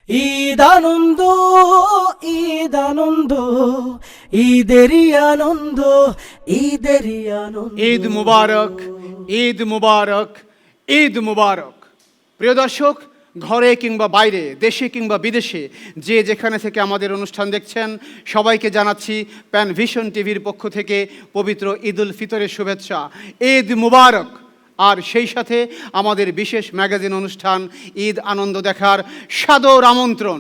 ঈদ আনন্দ, ঈদ আনন্দ, ঈদেরই আনন্দ, ঈদেরই আনন্দ। ঈদ মুবারক, ঈদ মুবারক, ঈদ মুবারক। প্রিয় দর্শক, ঘরে কিংবা বাইরে, দেশে কিংবা বিদেশে যে যেখানে থেকে আমাদের অনুষ্ঠান দেখছেন, সবাইকে জানাচ্ছি প্যান ভিশন টিভির পক্ষ থেকে পবিত্র ঈদ উল ফিতরের শুভেচ্ছা। ঈদ মুবারক। আর সেই সাথে আমাদের বিশেষ ম্যাগাজিন অনুষ্ঠান ঈদ আনন্দ দেখার সাদর আমন্ত্রণ।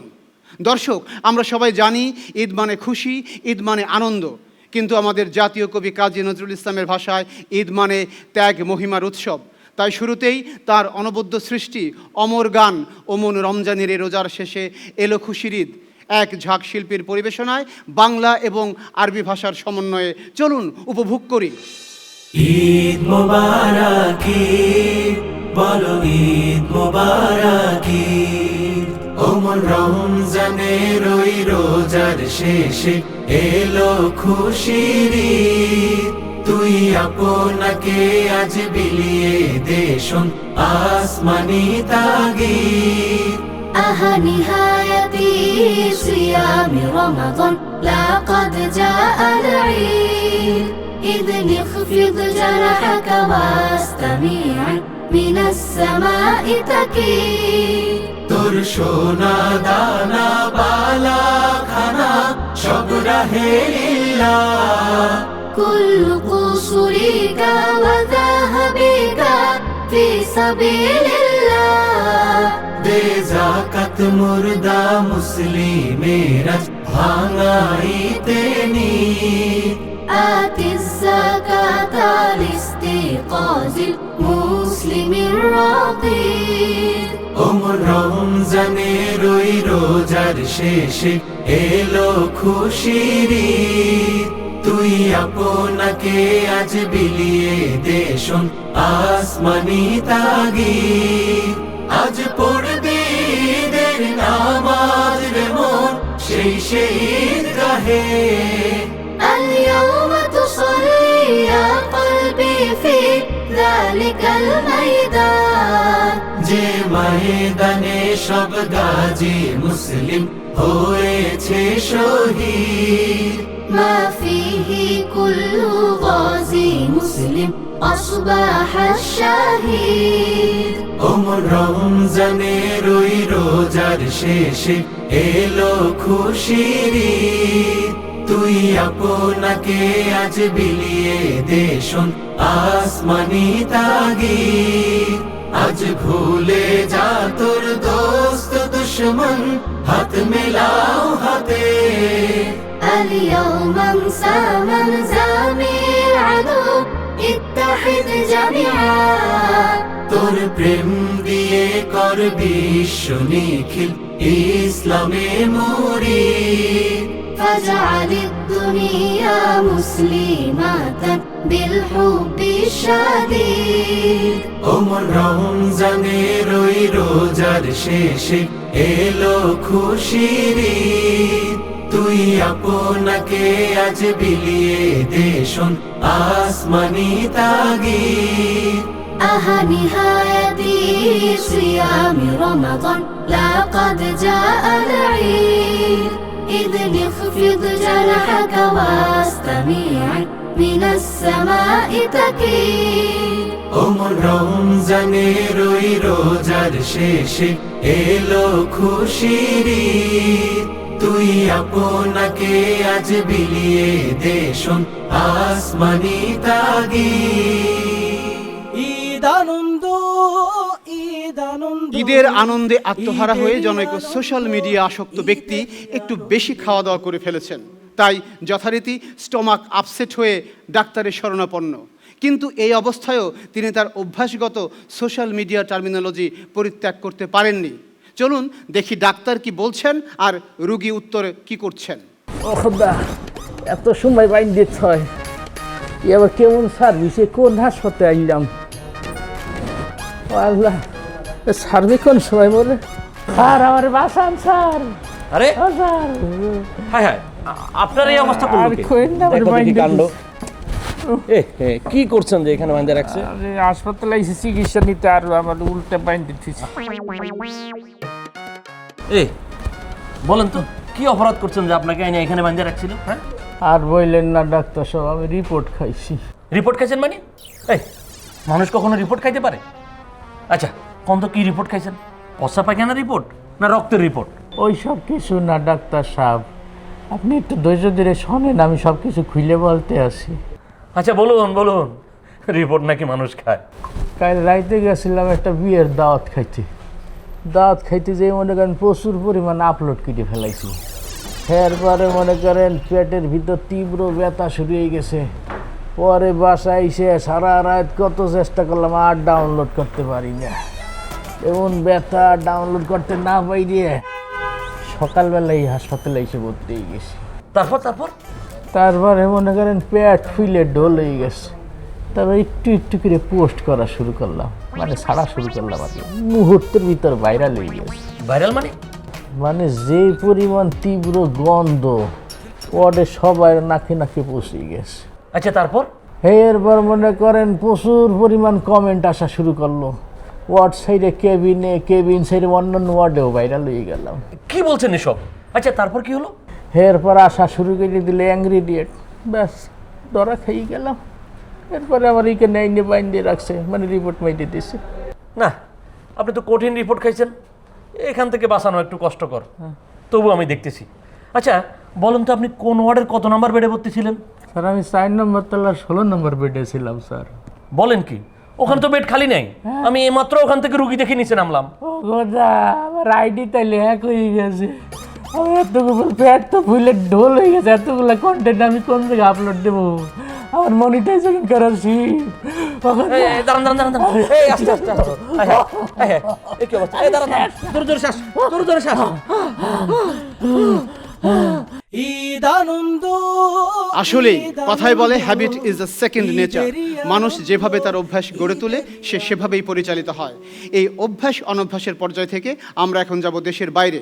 দর্শক, আমরা সবাই জানি ঈদ মানে খুশি, ঈদ মানে আনন্দ। কিন্তু আমাদের জাতীয় কবি কাজী নজরুল ইসলামের ভাষায় ঈদ মানে ত্যাগ মহিমার উৎসব। তাই শুরুতেই তার অনবদ্য সৃষ্টি অমর গান ওমন রমজানের রোজার শেষে এলো খুশির ঈদ এক ঝাঁক শিল্পীর পরিবেশনায় বাংলা এবং আরবি ভাষার সমন্বয়ে। চলুন উপভোগ করি। ঈদ মোবারক ঈদ, বলো ঈদ মোবারক ঈদ। ওমন রমজানের ওই রোজার শেষে এলো খুশির ঈদ। তুই আপনাকে আজ বিলিয়ে দে শোন আসমানি তাগীদ। أها نهاية صيام رمضان لقد جاء العيد. إذ نخفض جناحك واستمع من السماء تكيد. তোর সোনা দানা বালা খানা সব রাহে লিল্লাহ। كل قصرك وذهبك في سبيل الله. দে যাকাত মুর্দা মুসলিমেরা ভাঙাইতে নিদ। آت الزكاة لاستيقاظ المسلم الرقيق. ওমন রমজানের ওই রোজার শেষে এলো খুশির ঈদ। তুই আপনাকে আজ বিলিয়ে দে শোন আসমানি তাগীদ। আজ পড়বি ঈদের নামাজ রে মন সেই ঈদগাহে। اليوم تصلي يا قلبي في ذلك الميدان. যে ময়দানে সব গাজী মুসলিম হয়েছে শহীদ। ما فيه كل غازي مسلم أصبح الشهيد. ওমন রমজানের ওই রোজার শেষে এলো খুশির ঈদ। তুই আপনাকে আজ বিলিয়ে দে শোন আসমানি তাগীদ। আজ ভুলে যা তোর দোস্ত দুশ্মন, হাত মেলাও হাতে। اليوم انسى من زامي العدو اتحد جميعا. তোর প্রেম দিয়ে কর বিশ্ব নিখিল ইসলামে মুরিদ। فاجعل الدنيا مسلمة بالحب الشديد. ওমন রমজানের ওই রোজার শেষে এলো খুশির ঈদ। তুই আপনাকে আজ বিলিয়ে দে শোন আসমানি তাগীদ। أها نهاية صيام رمضان لقد جاء العيد. إذ نخفض جناحك واستمع من السماء تكيد. ওমন রমজানের ওই রোজার শেষে এলো খুশির ঈদ। তুই আপনাকে আজ বিলিয়ে দে শোন আসমানি তাগীদ। ঈদ আনন্দ, ঈদ আনন্দ। ঈদের আনন্দে আত্মহারা হয়ে জনৈক সোশ্যাল মিডিয়া আসক্ত ব্যক্তি একটু বেশি খাওয়া দাওয়া করে ফেলেছেন। তাই যথারীতি স্টমাক আপসেট হয়ে ডাক্তারের শরণাপন্ন। কিন্তু এই অবস্থায়ও তিনি তার অভ্যাসগত সোশ্যাল মিডিয়া টার্মিনোলজি পরিত্যাগ করতে পারেননি। চলুন দেখি ডাক্তার কি বলছেন আর রোগী উত্তরে কি করছেন। ও খোদা, এত সময় বাইন দিতে হয়, এবার কেমন সার্ভিসে কোন হাসপাতালে আইলাম। ও আল্লাহ, সার্ভে কোন সময় বলে? স্যার আমার বাসান স্যার। আরে ও স্যার, হাই হাই, আপনার এই অবস্থা করলো আর কে? কইন না, আমার দেখো দেখি বাইন্দা কাণ্ড। কি করছেন যে এখানে বাঁধে রাখছে? আরে হাসপাতালে এসে চিকিৎসা নিতে, আর আমার উল্টে বাইন দিতেছি। বলেন তো কি অপরাধ করছেন যে আপনাকে এনে এখানে বাঁধিয়ে রাখছিল? হ্যাঁ, আর বললেন না ডাক্তার সাহেব, আমি রিপোর্ট খাইছি। রিপোর্ট খাইছেন মানে? এই মানুষ কখনো রিপোর্ট খাইতে পারে? আচ্ছা কোন তো কি রিপোর্ট খাইছেন? পচা পায়খানা রিপোর্ট না রক্তের রিপোর্ট? ওই সব কিছু না ডাক্তার সাহেব, আপনি একটু ধৈর্য ধরে শোনেন, আমি সব কিছু খুলে বলতে আসি। আচ্ছা বলুন বলুন, রিপোর্ট নাকি মানুষ খায়? কাল রাইতে গেছিলাম একটা বিয়ের দাওয়াত খাইতে। দাওয়াত খাইতে যেয়ে মনে করেন প্রচুর পরিমাণ আপলোড কেটে ফেলাইছি। এরপরে মনে করেন পেটের ভিতর তীব্র ব্যথা শুরু হয়ে গেছে। পরে বাসায় এসে সারা রাত কত চেষ্টা করলাম, আর ডাউনলোড করতে পারি না। এমন ব্যথা, ডাউনলোড করতে না পাইরে সকালবেলায় হাসপাতালে এসে ভর্তি হয়ে গেছি। তারপর তারপর তারপরে মনে করেন পেট ফুলে ঢোল হয়ে গেছে। তারপর একটু একটু করে পোস্ট করা শুরু করলাম, মানে ছাড়া শুরু করলাম আর কি। মুহূর্তের ভিতর ভাইরাল হয়ে গেছে। ভাইরাল মানে? মানে যে পরিমাণ তীব্র গন্ধ, ওয়ার্ডে সবাই নাকে নাকে পৌঁছে গেছে। আচ্ছা তারপর? এরপর মনে করেন প্রচুর পরিমাণ কমেন্ট আসা শুরু করলো। ওয়ার্ড সাইডে কেবিন সাইডে অন্যান্য ওয়ার্ডেও ভাইরাল হয়ে গেলাম। কি বলছেন এসব? আচ্ছা তারপর কি হলো? এরপর আসা শুরু করে দিলে অ্যাংরি ডিয়েট, ব্যাস ধরা খেয়ে গেলাম। এরপরে আমার এখানে আইনে বাইন্ডে রাখছে, মানে রিপোর্ট মাইটে দিছে। না আপনি তো কঠিন রিপোর্ট খাইছেন, এখান থেকে বাঁচানো একটু কষ্টকর, তবু আমি দেখতেছি। আচ্ছা বলুন তো আপনি কোন ওয়ার্ডের কত নাম্বার বেডে ভর্তি ছিলেন? স্যার আমি 4 নম্বর তলার 16 নম্বর বেডে ছিলাম স্যার। বলেন কি? ওখানে তো বেড খালি নাই। আমি এইমাত্র ওখান থেকে রুগী দেখে নিচে নামলাম। ও গোদা, আমার আইডি তাইলে হ্যাক হয়ে গেছে। আমার এতগুলো পেট তো ফুলে ঢোল হয়ে গেছে। এতগুলো কন্টেন্ট আমি কোন জায়গায় আপলোড দেবো? আমার মনিটাইজেশন করার দাঁড়ান দাঁড়ান দাঁড়ান দাঁড়ান, এই আস্তে আস্তে আস্তে, এই কি অবস্থা? এই দাঁড়ান দাঁড়ান, জোরে জোরে শ্বাস, জোরে জোরে শ্বাস। ঈদ আনন্দ। আসলে কথায় বলে habit is the second nature. মানুষ যেভাবে তার অভ্যাস গড়ে তোলে সে সেভাবেই পরিচালিত হয়। এই অভ্যাস অনভ্যাসের পর্যায় থেকে আমরা এখন যাব দেশের বাইরে।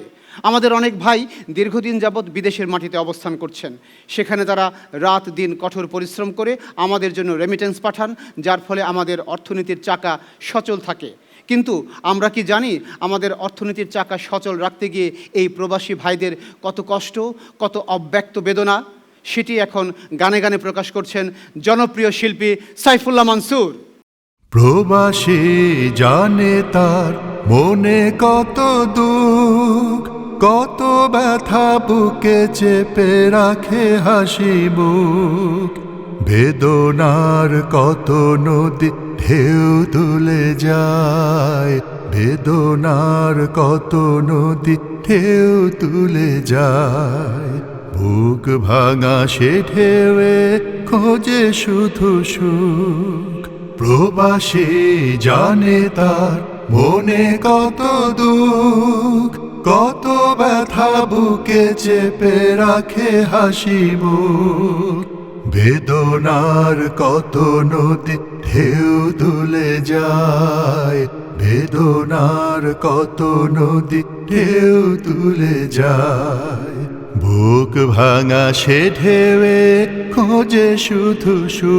আমাদের অনেক ভাই দীর্ঘদিন যাবৎ বিদেশের মাটিতে অবস্থান করছেন। সেখানে তারা রাত দিন কঠোর পরিশ্রম করে আমাদের জন্য রেমিটেন্স পাঠান, যার ফলে আমাদের অর্থনীতির চাকা সচল থাকে। কিন্তু আমরা কি জানি আমাদের অর্থনীতির চাকা সচল রাখতে গিয়ে এই প্রবাসী ভাইদের কত কষ্ট, কত অব্যক্ত বেদনা? সেটি এখন গানে গানে প্রকাশ করছেন জনপ্রিয় শিল্পী সাইফুল্লাহ মানসুর। প্রবাসী জানে তার মনে কত দুঃখ, কত ব্যথা বুকে চেপে রাখে হাসি মুখ। বেদনার কত নদী ঢেউ তুলে যায়, বেদনার কত নদী ঢেউ তুলে যায়। বুক ভাঙা সে ঢেউয়ে খোঁজে শুধু সুখ। প্রবাসী জানে তার মনে কত দুঃখ, কত ব্যথা বুকে চেপে রাখে হাসি মুখ। বেদনার কত নদী ঢেউ তুলে যায়, বেদনার কত নদী ঢেউ তুলে যায়। বুক ভাঙা সে ঢেউয়ে খোঁজে শুধু সুখ।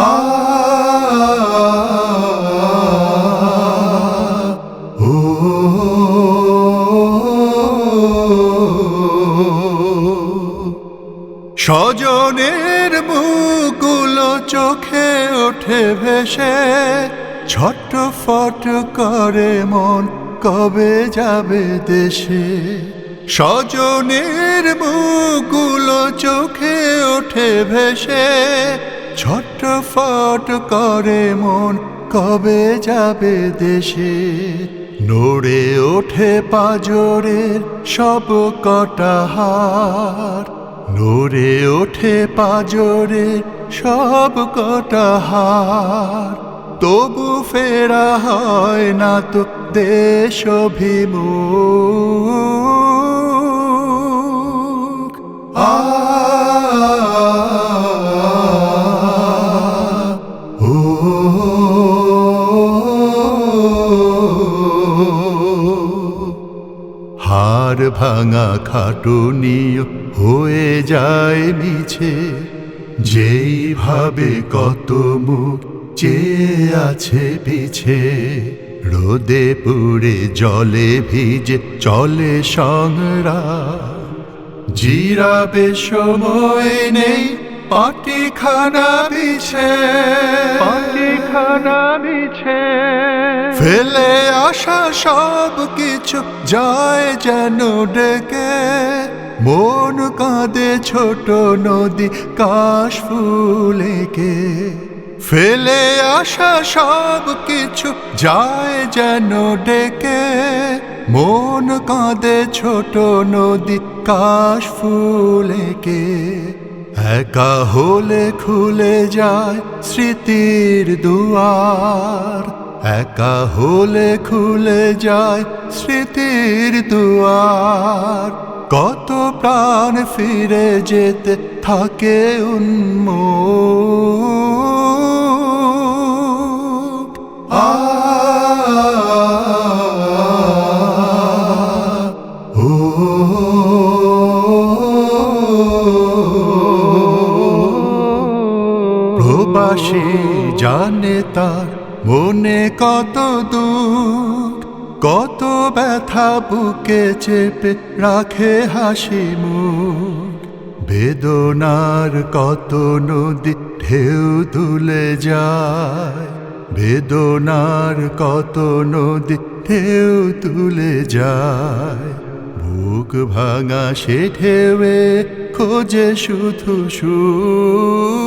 ও স্বজনের মুখগুলো চোখে ওঠে ভেসে, ছটফট করে মন কবে যাবে দেশে। স্বজনের মুখগুলো চোখে ওঠে ভেসে, ছটফট করে মন কবে যাবে দেশে। নড়ে ওঠে পাজরের সব কটা হাড়, নড়ে ওঠে পাজরের সব কটা হাড়। তবু ফেরা হয় না তো দেশ অভিমুখ। ও হাড় ভাঙা খাটুনিও হয়ে যায় মিছে, যেইভাবে কত মুখ চেয়ে আছে পিছে। রোদে পুড়ে জলে ভিজে চলে সংগ্রাম। জিরাবে সময় নেই পাটিখানা বিছে, পাটিখানা বিছে ফেলে আসা সব কিছু যায় যেন ডেকে। মন কাঁদে ছোট নদী কাশ ফুলেকে, ফেলে আসা সব কিছু যায় যেন ডেকে। মন কাঁদে ছোট নদী কাশ ফুলেকে। একা হলে খুলে যায় স্মৃতির দুয়ার, একা হলে খুলে যায় স্মৃতির দুয়ার। কত প্রাণ ফিরে যেতে থাকে উন্মুখ। প্রবাসী জানে তার মনে কত দুঃখ, কত ব্যথা বুকে চেপে রাখে হাসি মুখ। বেদনার কত নদী ঢেউ তুলে যায়, বেদনার কত নদী ঢেউ তুলে যায়। বুক ভাঙা সে ঢেউয়ে খোঁজে শুধু সুখ।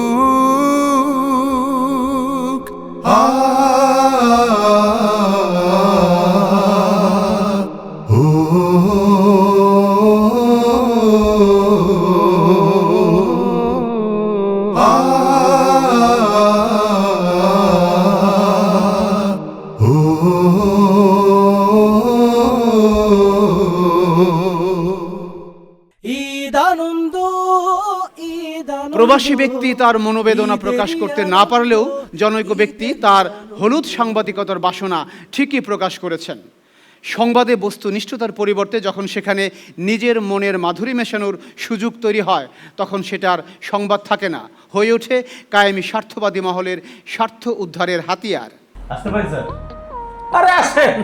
প্রবাসী ব্যক্তি তার মনোবেদনা প্রকাশ করতে না পারলেও জনৈক ব্যক্তি তার হলুদ সাংবাদিকতার বাসনা ঠিকই প্রকাশ করেছেন। সংবাদে বস্তুনিষ্ঠতার পরিবর্তে যখন সেখানে নিজের মনের মাধুরী মেশানোর সুযোগ তৈরি হয়, তখন সেটার সংবাদ থাকে না, হয়ে ওঠে কায়েমি স্বার্থবাদী মহলের স্বার্থ উদ্ধারের হাতিয়ার। আসতে পারি স্যার? আরে আসেন,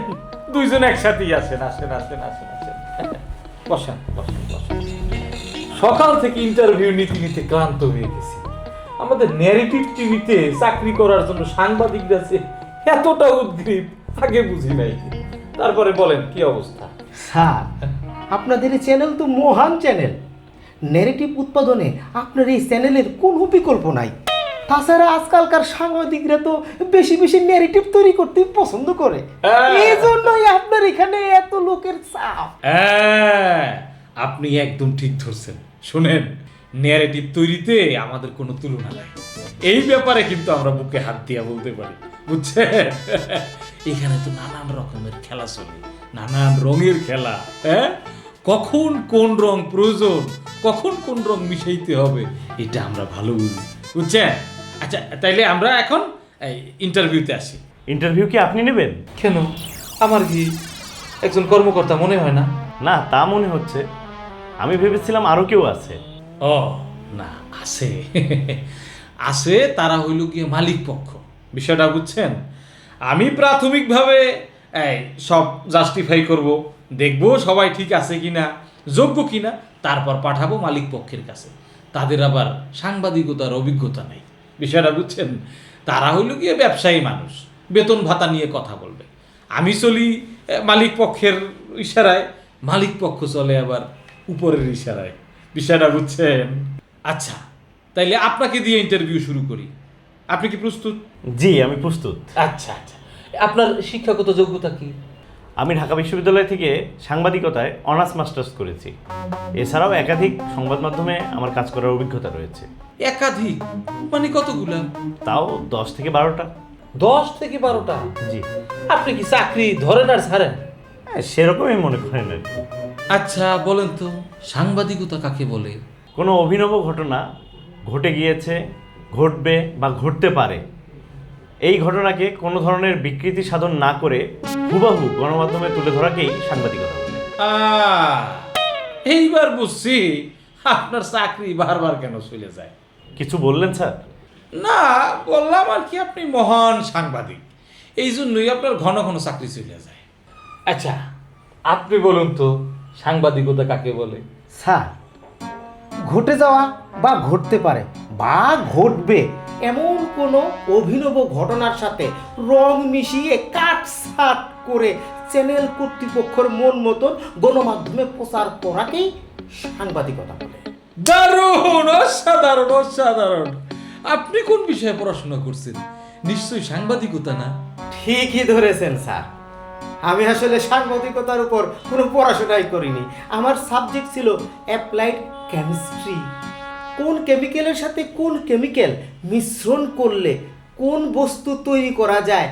দুইজন একসাথেই আসেন। আসেন আসেন আসেন আসেন, বসেন বসেন বসেন। সকাল থেকে ইন্টারভিউ নিতে নিতে ক্লান্ত হয়ে গেছি। আমাদের ন্যারেটিভ টিভিতে চাকরি করার জন্য সাংবাদিকরা যে এতটা উদ্গ্রীব আগে বুঝি নাই। তারপরে বলেন কি অবস্থা? স্যার, আপনাদের এই চ্যানেল তো মহান চ্যানেল। ন্যারেটিভ উৎপাদনে আপনার এই চ্যানেলের কোনো বিকল্প নাই। তাছাড়া আজকালকার সাংবাদিকরা তো বেশি বেশি ন্যারেটিভ তৈরি করতে পছন্দ করে, এই জন্যই আপনার এখানে এত লোকের চাপ। আপনি একদম ঠিক ধরছেন। শুনেন, ন্যারেটিভ তৈরিতে আমাদের কোনো তুলনা নাই। এই ব্যাপারে কিন্তু আমরা বুকে হাত দিয়া বলতে পারি, বুঝছেন? এখানে তো নানান রকমের খেলা চলে, নানান রঙের খেলা। হ্যাঁ, কখন কোন রং প্রয়োজন, কখন কোন রং মিশাইতে হবে, এটা আমরা ভালো বুঝি, বুঝছেন? আচ্ছা, তাইলে আমরা এখন ইন্টারভিউতে আসি। ইন্টারভিউ কি আপনি নেবেন? কেন, আমার কি একজন কর্মকর্তা মনে হয় না? না, তা মনে হচ্ছে। আমি ভেবেছিলাম আরও কেউ আছে। ও না, আছে আছে, তারা হইল গিয়ে মালিক পক্ষ। বিষয়টা বুঝছেন? আমি প্রাথমিকভাবে সব জাস্টিফাই করব, দেখব সবাই ঠিক আছে কিনা, যোগ্য কিনা, তারপর পাঠাবো মালিক পক্ষের কাছে। তাদের আবার সাংবাদিকতার অভিজ্ঞতা নেই, বিষয়টা বুঝছেন? তারা হইল গিয়ে ব্যবসায়ী মানুষ, বেতন ভাতা নিয়ে কথা বলবে। আমি চলি মালিক পক্ষের ইশারায়, মালিক পক্ষ চলে আবার উপরের ইশারায়, বিষয়টা বুঝছেন? আচ্ছা, তাইলে আপনাকে দিয়ে ইন্টারভিউ শুরু করি। আপনি কি প্রস্তুত? জি, আমি প্রস্তুত। আচ্ছা আচ্ছা, আপনার শিক্ষাগত যোগ্যতা কি? আমি ঢাকা বিশ্ববিদ্যালয় থেকে সাংবাদিকতায় অনার্স মাস্টার্স করেছি। এছাড়াও একাধিক সংবাদ মাধ্যমে আমার কাজ করার অভিজ্ঞতা রয়েছে। একাধিক মানে কতগুলা? তাও 10 থেকে 12টা। 10 থেকে 12টা? জি। আপনি কি চাকরি ধরেন আর ছাড়েন? সেরকমই মনে করেন আর কি। আচ্ছা বলেন তো, সাংবাদিকতা কাকে বলে? কোনো অভিনব ঘটনা ঘটে গিয়েছে, ঘটবে বা ঘটতে পারে, এই ঘটনাকে কোনো ধরনের বিকৃতি সাধন না করে হুবহু গণমাধ্যমে তুলে ধরাকেই সাংবাদিকতা বলে। এইবার বুঝছি আপনার চাকরি বারবার কেন চলে যায়। কিছু বললেন স্যার? না, বললাম আর কি, আপনি মহান সাংবাদিক, এই জন্যই আপনার ঘন ঘন চাকরি চলে যায়। আচ্ছা, আপনি বলুন তো সাংবাদিকতা কাকে বলে? স্যার, ঘটে যাওয়া বা ঘটতে পারে বা ঘটবে এমন কোনো অভিনব ঘটনার সাথে রং মিশিয়ে কাটছাট করে চ্যানেল কর্তৃপক্ষের মন মতন গণমাধ্যমে প্রচার করাকেই সাংবাদিকতা বলে। দারুণ, অসাধারণ অসাধারণ। আপনি কোন বিষয়ে পড়াশোনা করছেন? নিশ্চয়ই সাংবাদিকতা না? ঠিকই ধরেছেন স্যার, আমি আসলে সাংবাদিকতার উপর কোনো পড়াশোনাই করিনি। আমার সাবজেক্ট ছিল অ্যাপ্লাইড কেমিস্ট্রি। কোন কেমিক্যালের সাথে কোন কেমিক্যাল মিশ্রণ করলে কোন বস্তু তৈরি করা যায়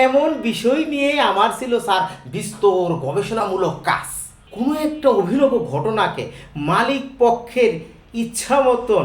এমন বিষয় নিয়ে আমার ছিল স্যার বিস্তর গবেষণামূলক কাজ। কোনো একটা অভিনব ঘটনাকে মালিক পক্ষের ইচ্ছা মতন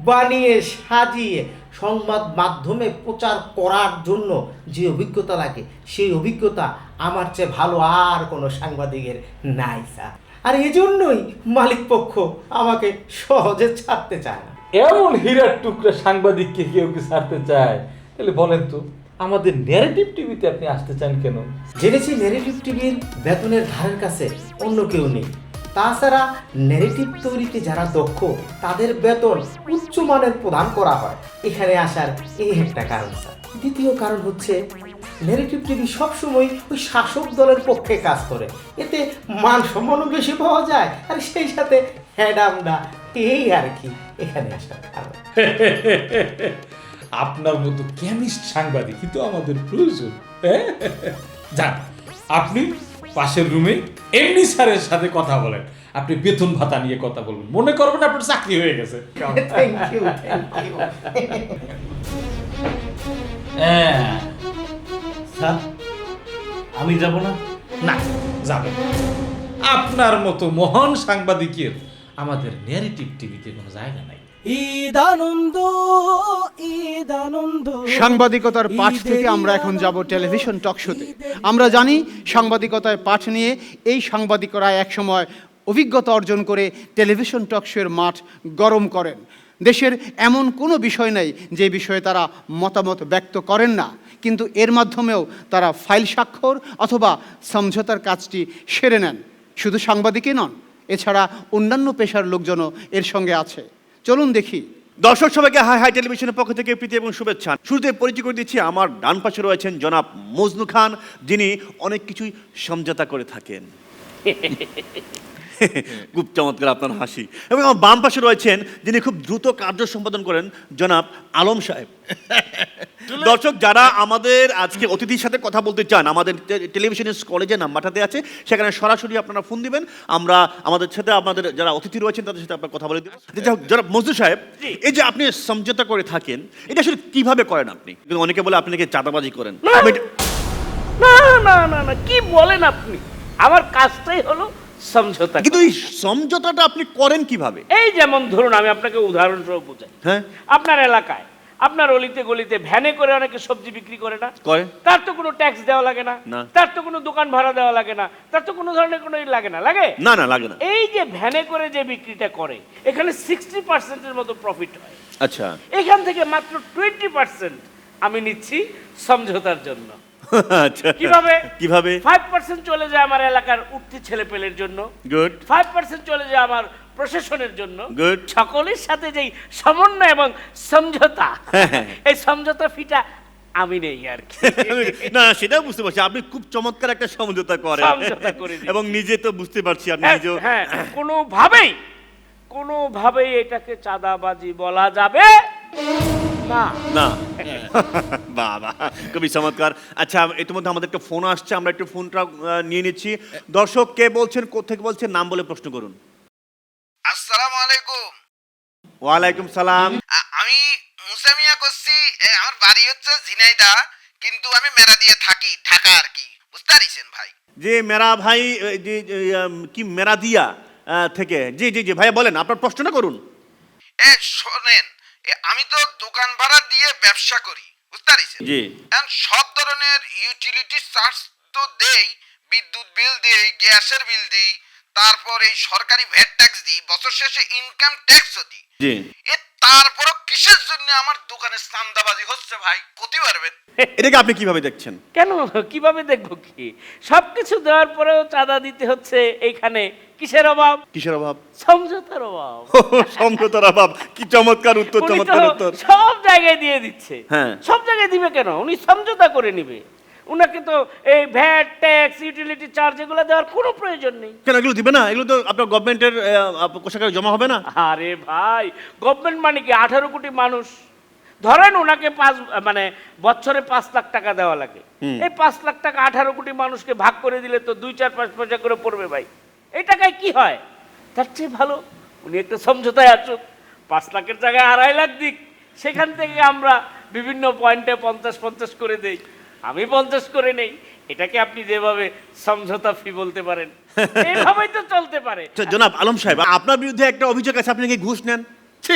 বানিয়ে সাজিয়ে সংবাদ মাধ্যমে প্রচার করার জন্য যে অভিজ্ঞতা লাগে সেই অভিজ্ঞতা আমার চেয়ে ভালো আর কোনো সাংবাদিকের নাই স্যার। আর এজন্যই মালিক পক্ষ আমাকে সহজে ছাড়তে চায় না। এমন হীরার টুকরা সাংবাদিককে কেউ কি ছাড়তে চায়? তাহলে বলেন তো, আমাদের ন্যারেটিভ টিভিতে আপনি আসতে চান কেন? জেনেছি ন্যারেটিভ টিভির বেতনের ধারের কাছে অন্য কেউ নেই। তাছাড়া ন্যারেটিভ তৈরিতে যারা দক্ষ তাদের বেতন উচ্চমানের প্রদান করা হয়। এখানে আসার এই একটা কারণ স্যার। দ্বিতীয় কারণ হচ্ছে ন্যারেটিভ টিভি সবসময় ওই শাসক দলের পক্ষে কাজ করে, এতে মান সম্মানও বেশি পাওয়া যায় আর সেই সাথে হ্যাডামডা, এই আর কি এখানে আসার কারণ। আপনার মতো কেমিস্ট সাংবাদিক কিন্তু আমাদের প্রয়োজন। যান, আপনি পাশের রুমে এমনি স্যারের সাথে কথা বলেন। আপনি বেতন ভাতা নিয়ে কথা বলবেন, মনে করবেন আপনার চাকরি হয়ে গেছে। Thank you, thank you. Sir, আমি যাব না? না, যাবেন। আপনার মতো মহান সাংবাদিকের আমাদের ন্যারেটিভ টিভিতে কোনো জায়গা নাই। ঈদ আনন্দ, ঈদ আনন্দ। সাংবাদিকতার পাঠ থেকে আমরা এখন যাব টেলিভিশন টক শোতে। আমরা জানি সাংবাদিকতায় পাঠ নিয়ে এই সাংবাদিকরা একসময় অভিজ্ঞতা অর্জন করে টেলিভিশন টক শোয়ের মাঠ গরম করেন। দেশের এমন কোনো বিষয় নেই যে বিষয়ে তারা মতামত ব্যক্ত করেন না, কিন্তু এর মাধ্যমেও তারা ফাইল স্বাক্ষর অথবা সমঝোতার কাজটি সেরে নেন। শুধু সাংবাদিকই নন, এছাড়া অন্যান্য পেশার লোকজনও এর সঙ্গে আছে। চলুন দেখি। দর্শক সবাইকে হাই হাই টেলিভিশনের পক্ষ থেকে প্রীতি এবং শুভেচ্ছা। শুরুতে পরিচয় করে দিচ্ছি, আমার ডান পাশে রয়েছেন জনাব মজনু খান, যিনি অনেক কিছুই সমঝোতা করে থাকেন। খুব চমৎকার আপনার হাসি। এবং আমার বাম পাশে রয়েছেন যিনি খুব দ্রুত কার্য সম্পাদন করেন, জনাব আলম সাহেব। দর্শক, যারা আমাদের আজকে অতিথির সাথে কথা বলতে চান, আমাদের টেলিভিশনের কলেজে নাম্বারটাতে আছে, সেখানে সরাসরি আপনারা ফোন দিবেন। আমরা আমাদের সাথে আমাদের যারা অতিথি রয়েছেন তাদের সাথে আপনার কথা বলে দেবো। জনাব মজনু সাহেব, এই যে আপনি সমঝোতা করে থাকেন, এটা আসলে কিভাবে করেন আপনি? কিন্তু অনেকে বলে আপনি নাকি চাঁদাবাজি করেন। না না না না, কি বলেন আপনি? আমার কাজটাই হলো সমঝোতা। কিন্তু এই সমঝোতাটা আপনি করেন কিভাবে? এই যেমন ধরুন, আমি আপনাকে উদাহরণস্বরূপ বোঝাই। হ্যাঁ, আপনার এলাকায় আপনার অলিতে গলিতে ভ্যানে করে অনেকে সবজি বিক্রি করে না? করে। তার তো কোনো ট্যাক্স দেওয়া লাগে না, না। তার তো কোনো দোকান ভাড়া দেওয়া লাগে না, তার তো কোনো ধরনের কোনো লাগে না। লাগে না না, লাগে না। এই যে ভ্যানে করে যে বিক্রিটা করে, এখানে 60% মতো প্রফিট হয়। আচ্ছা, এখান থেকে মাত্র 20% আমি নিচ্ছি সমঝোতার জন্য। আচ্ছা, কিভাবে? কিভাবে? 5% চলে যায় আমার এলাকার উঠতি ছেলেপেলের জন্য, গুড। 5% চলে যায় আমার প্রশাসনের জন্য। Good. সকলের সাথে যেই সমন্বয় এবং সমঝোতা, হ্যাঁ। এই সমঝোতা ফিটা আমি নেই আর কি। না, সেটা বুঝতে পারছি, আপনি খুব চমৎকার একটা সমঝোতা করেন সমঝোতা করে দিচ্ছি। এবং নিজে তো বুঝতে পারছি আপনি হ্যাঁ, নিজেও। হ্যাঁ, কোনোভাবেই এটাকে চাঁদাবাজি বলা যাবে না। না, বাবা খুবই চমৎকার। আচ্ছা, ইতিমধ্যে আমাদের একটা ফোন আসছে, আমরা একটু ফোনটা নিয়ে নিচ্ছি। দর্শক, কে বলছেন, কোথেকে বলছেন, নাম বলে প্রশ্ন করুন। আসসালামু আলাইকুম। ওয়ালাইকুম সালাম। আমি মুসা মিয়া করছি। আমার বাড়ি হচ্ছে ঝিনাইদা, কিন্তু আমি মেরা দিয়ে থাকি, ঢাকা আর কি, বুঝতে পারিছেন ভাই? যে মেরা ভাই, যে কি মেরা দিয়া থেকে? জি জি জি ভাইয়া, বলেন আপনার প্রশ্নটা করুন। শোনেন, আমি তো দোকান ভাড়া দিয়ে ব্যবসা করি, বুঝতে পারিছেন? জি। সব ধরনের ইউটিলিটি চার্জ তো দেই, বিদ্যুৎ বিল দেই, গ্যাসের বিল দিই, তারপর এই সরকারি ভ্যাট ট্যাক্স দিই, বছর শেষে ইনকাম ট্যাক্সও দিই। জি। তারপরও কিসের জন্য আমার দোকানে চাঁদাবাজি হচ্ছে ভাই কতি পারবেন? এটাকে আপনি কিভাবে দেখছেন? কেন কিভাবে দেখবো কি, সবকিছু দেওয়ার পরেও চাঁদা দিতে হচ্ছে এইখানে, কিসের অভাব? কিসের অভাব? সমঝোতার অভাব। সমঝোতার অভাব। কি চমৎকার উত্তর, উনি তো চমৎকার উত্তর। সব জায়গায় দিয়ে দিচ্ছে। হ্যাঁ। সব জায়গায় দিবে কেন? উনি সমঝোতা করে নিবে। উনাকে তো এই ভ্যাট, ট্যাক্স, ইউটিলিটি চার্জ এগুলো দেওয়ার কোনো প্রয়োজন নেই। কেন এগুলো দিবে না? এগুলো তো আপনার গভর্নমেন্টের কোষাগারে জমা হবে না? আরে ভাই, গভর্নমেন্ট মানে কি? 18 কোটি মানুষ, ধরেন ওনাকে মানে বছরে 5 লাখ টাকা দেওয়া লাগে। এই 5 লাখ টাকা 18 কোটি মানুষকে ভাগ করে দিলে তো 2-4-5 পয়সা করে পড়বে ভাই। এই টাকায় কি হয়? তার চেয়ে ভালো উনি একটা সমঝোতায় আসুক, 5 লাখের জায়গায় 2.5 লাখ দিক, সেখান থেকে আমরা বিভিন্ন পয়েন্টে 50-50 করে দেই, আমি 50 করে নেই। এটাকে আপনি যেভাবে সমঝোতা ফি বলতে পারেন, এইভাবেই তো চলতে পারে। জনাব আলম সাহেব, আপনার বিরুদ্ধে একটা অভিযোগ আছে, আপনি কি ঘুষ নেন? ছি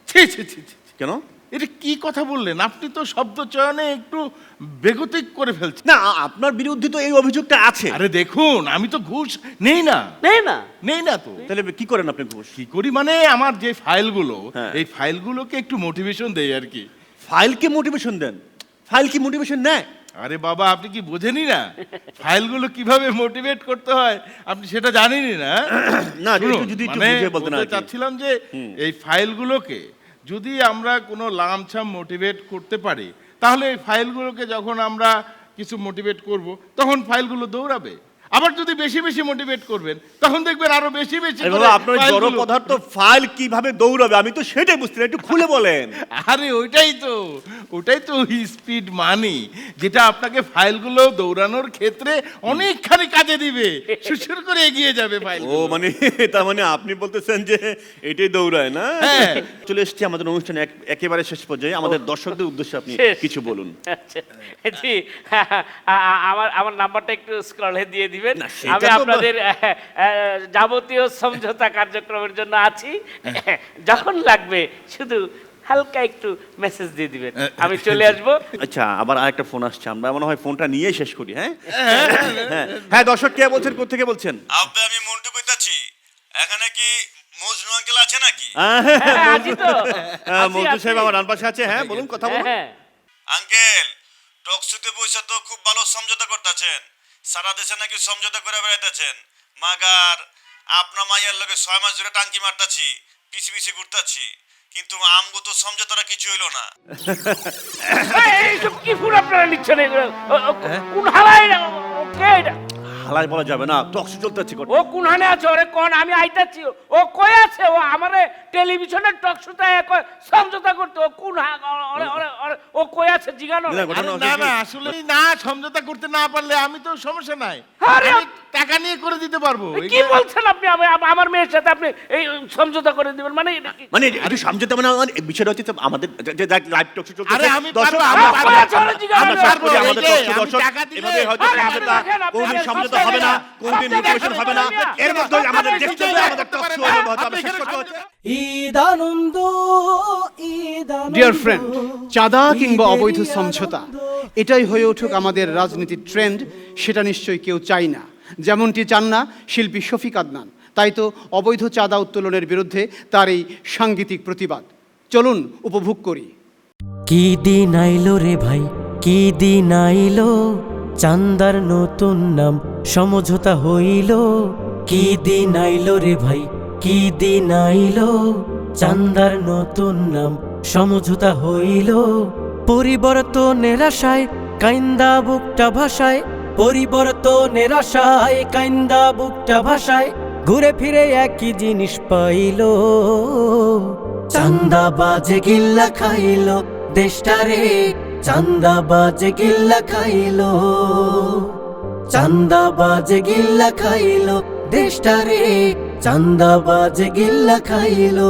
ছি ছি ছি ছি। কেন? এটা কি কথা বললেন আপনি? তো শব্দ চয়নে একটু বেগতিক করে ফেলছেন। না, আপনার বিরুদ্ধে তো এই অভিযোগটা আছে। আরে দেখুন, আমি তো ঘুষ নেই না, নেই না তো। তাহলে কি করেন আপনি ঘুষ? কি করি মানে, আমার যে ফাইলগুলো, হ্যাঁ। এই ফাইলগুলোকে একটু মোটিভেশন দেই আর কি। ফাইলকে মোটিভেশন দেন? ফাইল কি মোটিভেশন নেয়? আরে বাবা, আপনি কি বোঝেনই না ফাইলগুলো কিভাবে মোটিভেট করতে হয়? আপনি সেটা জানেনই না? না, শুনুন, যদি একটু মানে বুঝিয়ে বলতেন আর বলতে কি। চাচ্ছিলাম যে এই ফাইলগুলোকে যদি আমরা কোনো লামছাম মোটিভেট করতে পারি, তাহলে এই ফাইলগুলোকে যখন আমরা কিছু মোটিভেট করব, তখন ফাইলগুলো দৌড়াবে। আবার যদি বেশি বেশি মোটিভেট করবেন, তখন দেখবেন আরো বেশি বেশি আরে করে বাবা, আপনার জড় ফাইলগুলো- পদার্থ ফাইল কিভাবে দৌড়াবে আমি তো সেটাই বুঝতে না, একটু খুলে বলেন। আরে ওটাই তো স্পিড মানি, যেটা আপনাকে ফাইলগুলো দৌড়ানোর ক্ষেত্রে অনেকখানি কাজে দিবে, সুসুর করে এগিয়ে যাবে ফাইল। ও মানে, তার মানে আপনি বলতেছেন যে এটাই দৌড়ায় না? হ্যাঁ। চলে এসেছি আমাদের অনুষ্ঠানে একেবারে শেষ পর্যায়ে। আমাদের দর্শকদের উদ্দেশ্যে আপনি শেষ। কিছু বলুন। আচ্ছা, জি, আমার নাম্বারটা একটু স্ক্রলে দিয়ে দিবেন। না, সেটা আমি তো- আপনাদের যাবতীয় সমঝোতা কার্যক্রমের জন্য আছি। যখন লাগবে শুধু হালকা একটু মেসেজ দিয়ে দিবেন, আমি চলে আসবো। আচ্ছা, আবার আরেকটা ফোন আসছে, আমরা মনে হয় ফোনটা নিয়েই শেষ করি। হ্যাঁ হ্যাঁ, দর্শক কে বলছেন, কোত্থেকে বলছেন? আমি মন্টু কইতাছি, এখানে কি মজনু আঙ্কেল আছে নাকি? আছি তো, আছি, মন্টু সাহেব আছি। আমার ডান পাশে আছে। হ্যাঁ বলুন, কথা বলুন। হ্যাঁ, আঙ্কেল, টকশুতে বসে তো খুব ভালো সমঝোতা করতেছেন, সারা দেশে নাকি সমঝোতা করে বেড়াইতেছেন। মাগার আপনার মাইয়ার লগে 6 মাস ধরে টাঙ্কি মারতাছি, পিছি পিছি ঘুরতাছি, কিন্তু আমগো তো সমঝোতাটা কিছু হইলো না। এইসব কি ফুল আপনারা নিচ্ছেন এগুলো? কোন হালাই কে এটা? হালাই বলা যাবে না, টকশো চলতে হচ্ছে। ও কোন হানে আছে? ওরে কোন আমি আইতাছি, ও কই আছে? ও আমারে টেলিভিশনের টক শোতে সমঝোতা করতে, ও কোন ও কই আছে জিগানো? না, ঘটনা আরে না আসলে না, সমঝোতা করতে না পারলে আমি তো সমস্যা নাই, আরে আমি টাকা নিয়ে করে দিতে পারবো। কি বলছেন আপনি? আমার মেয়ের সাথে আপনি এই সমঝোতা করে দিবেন মানে এটা কি? মানে একটু সমঝোতা মানে বিষয়টা হচ্ছে আমাদের যে লাইভ টকশো চলছে। আরে আমি দর্শক, পারবো, আমরা- আমি পারবো, আমরা- জিজ্ঞাসা আমরা করবো। শেষ করি আমাদের এই যে, টকশো। আমি দর্শক, টাকা দিলে- এভাবে হয়তো আরে, সমঝোতা, দেখেন, আপনি কোনদিন দেখেন, সমঝোতা সব হবে না, জায়গায়- কোনদিন সব জায়গায় মোটিভেশন হবে না। সমঝোতা এর মধ্যে সব আমাদের জায়গায় দেখতে হবে, সমঝোতা আমাদের করতে পারে টকশো না। হয়তো আমরা আপনি শেষ এখানে করতে হচ্ছে। ঈদ আনন্দ, ঈদ আনন্দ। ডিয়ার ফ্রেন্ড, চাঁদা কিংবা অবৈধ সমঝোতা এটাই হয়ে উঠুক আমাদের রাজনীতির ট্রেন্ড, সেটা নিশ্চয়ই কেউ চাই না। যেমনটি চান না শিল্পী শফিক আদনান। তাই তো অবৈধ চাঁদা উত্তোলনের বিরুদ্ধে তার এই সাংগীতিক প্রতিবাদ। চলুন উপভোগ করি। কি দিন আইলো রে ভাই, কি দিন আইলো, চান্দার নতুন নাম সমঝোতা হইল। কি দিন আইলো রে ভাই, কি দিন আইলো, চান্দার নতুন নাম সমঝোতা হইল। পরিবর্তনের আশায় কাইন্দা বুকটা ভাষায়, পরিবর্তনের আশায় কাইন্দা বুকটা ভাষায়, ঘুরে ফিরে একই জিনিস পাইল। চান্দাবাজে গিল্লা খাইলো দেশটারে, চান্দাবাজে গিল্লা খাইলো, চান্দাবাজে গিল্লা খাইলো দেশটারে, চান্দাবাজে গিল্লা খাইলো।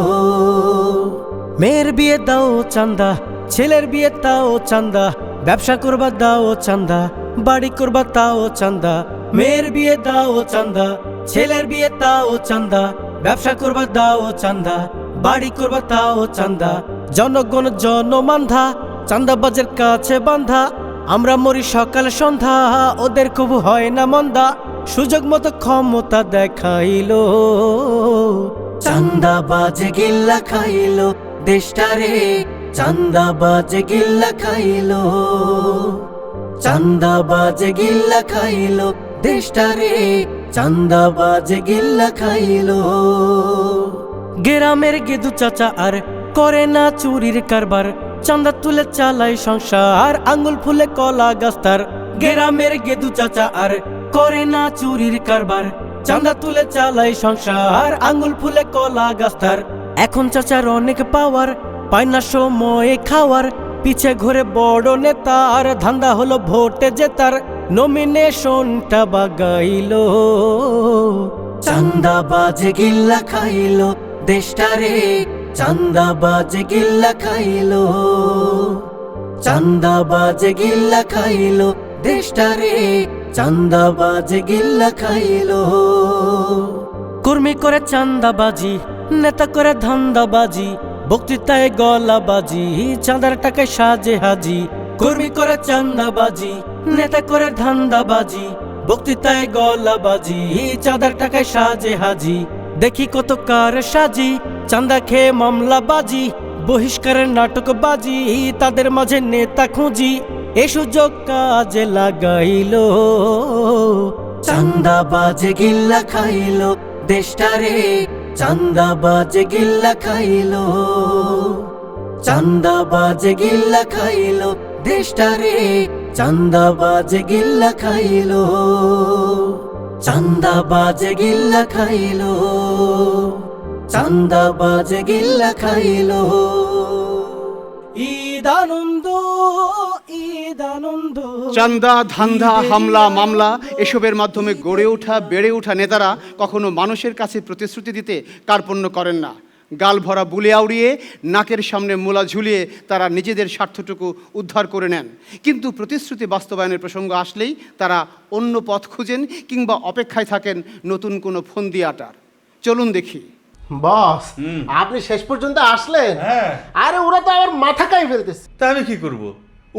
মেয়ের বিয়ে দাও চান্দা, ছেলের বিয়ে তাও চান্দা, ব্যবসা করবা দাও চান্দা, বাড়ি করবা তাও চান্দা। মেয়ের বিয়ে দাও চান্দা, ছেলের বিয়ে তাও চান্দা, ব্যবসা করবা দাও চান্দা, বাড়ি করবা তাও চান্দা। জনগণ জনমান্ধা, চান্দাবাজের কাছে বান্ধা, আমরা মরি সকাল সন্ধ্যা, ওদের খুব হয় না মন্দা। সুযোগ মতো ক্ষমতা দেখাইলো, চান্দাবাজে গিল্লা খাইলো দেশটারে চান্দাবাজে গিল্লা খাইলো চান্দাবাজে গিল্লা খাইলো দেশটারে চান্দাবাজে গিল্লা খাইলো গ্রামের গেদু চাচা আর করে না চুরির কারবার চাঁদা তুলে চালায় সংসার আঙ্গুল ফুলে কলা গাছতার গ্রামের গেদু চাচা আর করে না চুরির কারবার চাঁদা তুলে চালায় সংসার আঙ্গুল ফুলে কলা গাছতার এখন চাচার অনেক পাওয়ার পায় না সময়ে খাওয়ার পিছে ঘুরে বড় নেতার ধান্দা হলো ভোটে জেতার নমিনেশনটা বাগাইলো চান্দাবাজে গিল্লা খাইলো দেশটারে চান্দাবাজে গিল্লা খাইলো চান্দাবাজে গিল্লা খাইলো দেশটারে চান্দাবাজে গিল্লা খাইলো কর্মী করে চান্দাবাজি নেতা করে ধান্দাবাজি বক্তৃতায় গলাবাজি চাঁদার টাকায় সাজে হাজি কর্মী করে চান্দাবাজি নেতা করে ধান্দাবাজি বক্তৃতায় গলাবাজি চাঁদার টাকায় সাজে হাজি দেখি কত কার সাজি চাঁদা খেয়ে মামলাবাজি বহিষ্কারের নাটকবাজি তাদের মাঝে নেতা খুঁজি এ সুযোগ কাজে লাগাইলো চান্দাবাজে গিল্লা খাইলো দেশটারে চান্দাবাজে গিল্লা খাইলো চান্দাবাজে গিল্লা খাইলো দেশটারে চান্দাবাজে গিল্লা খাইলো চান্দাবাজে গিল্লা খাইলো চান্দাবাজে গিল্লা খাইলো ঈদ আনন্দ ঈদ আনন্দ চান্দা ধান্দা হামলা মামলা এসবের মাধ্যমে গড়ে ওঠা বেড়ে ওঠা নেতারা কখনো মানুষের কাছে প্রতিশ্রুতি দিতে কার্পণ্য করেন না গাল ভরা বুলে আউড়িয়ে নাকের সামনে মূলা ঝুলিয়ে তারা নিজেদের স্বার্থটুকু উদ্ধার করে নেন কিন্তু প্রতিশ্রুতি বাস্তবায়নের প্রসঙ্গ আসলেই তারা অন্য পথ খুঁজেন কিংবা অপেক্ষায় থাকেন নতুন কোনো ফন্দি আটার চলুন দেখি বস আপনি শেষ পর্যন্ত আসলেন হ্যাঁ আরে ওরা তো আবার মাথা খাই ফেলতেছে তা আমি কি করব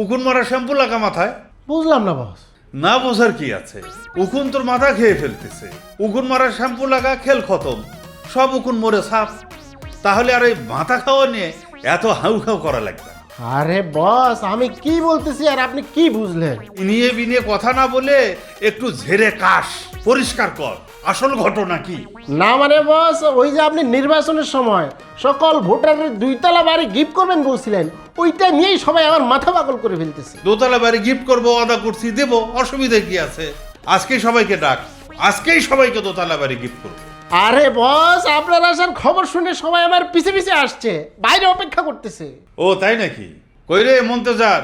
উকুন মারা শ্যাম্পু লাগা মাথায় বুঝলাম না বস না বোঝার কি আছে উকুন তোর মাথা খেয়ে ফেলতেছে উকুন মারা শ্যাম্পু লাগা খেল খতম সব উকুন মরে সাফ তাহলে আর এই মাথা খাওয়া নিয়ে এত হাউ খাও করা লাগবে না। আরে বস আমি কি বলতেছি আর আপনি কি বুঝলেন ইনিয়ে বিনিয়ে কথা না বলে একটু ঝেড়ে কাশ পরিষ্কার কর আসল ঘটনা কি না মানে বস ওই যে আপনি নির্বাচনের সময় সকল ভোটারের 2 তলা বাড়ি গিফট করবেন বলছিলেন ওইটা নিয়েই সবাই আমার মাথা পাগল করে ফেলতেছে দোতলা বাড়ি গিফট করবো আদা করছি দেবো অসুবিধা কি আছে আজকেই সবাইকে ডাক আজকেই সবাইকে দোতলা বাড়ি গিফট করবো আরে বস আপনার আসার খবর শুনে সবাই আমার পিছে পিছে আসছে বাইরে অপেক্ষা করতেছে ও তাই নাকি কই রে মন্তজার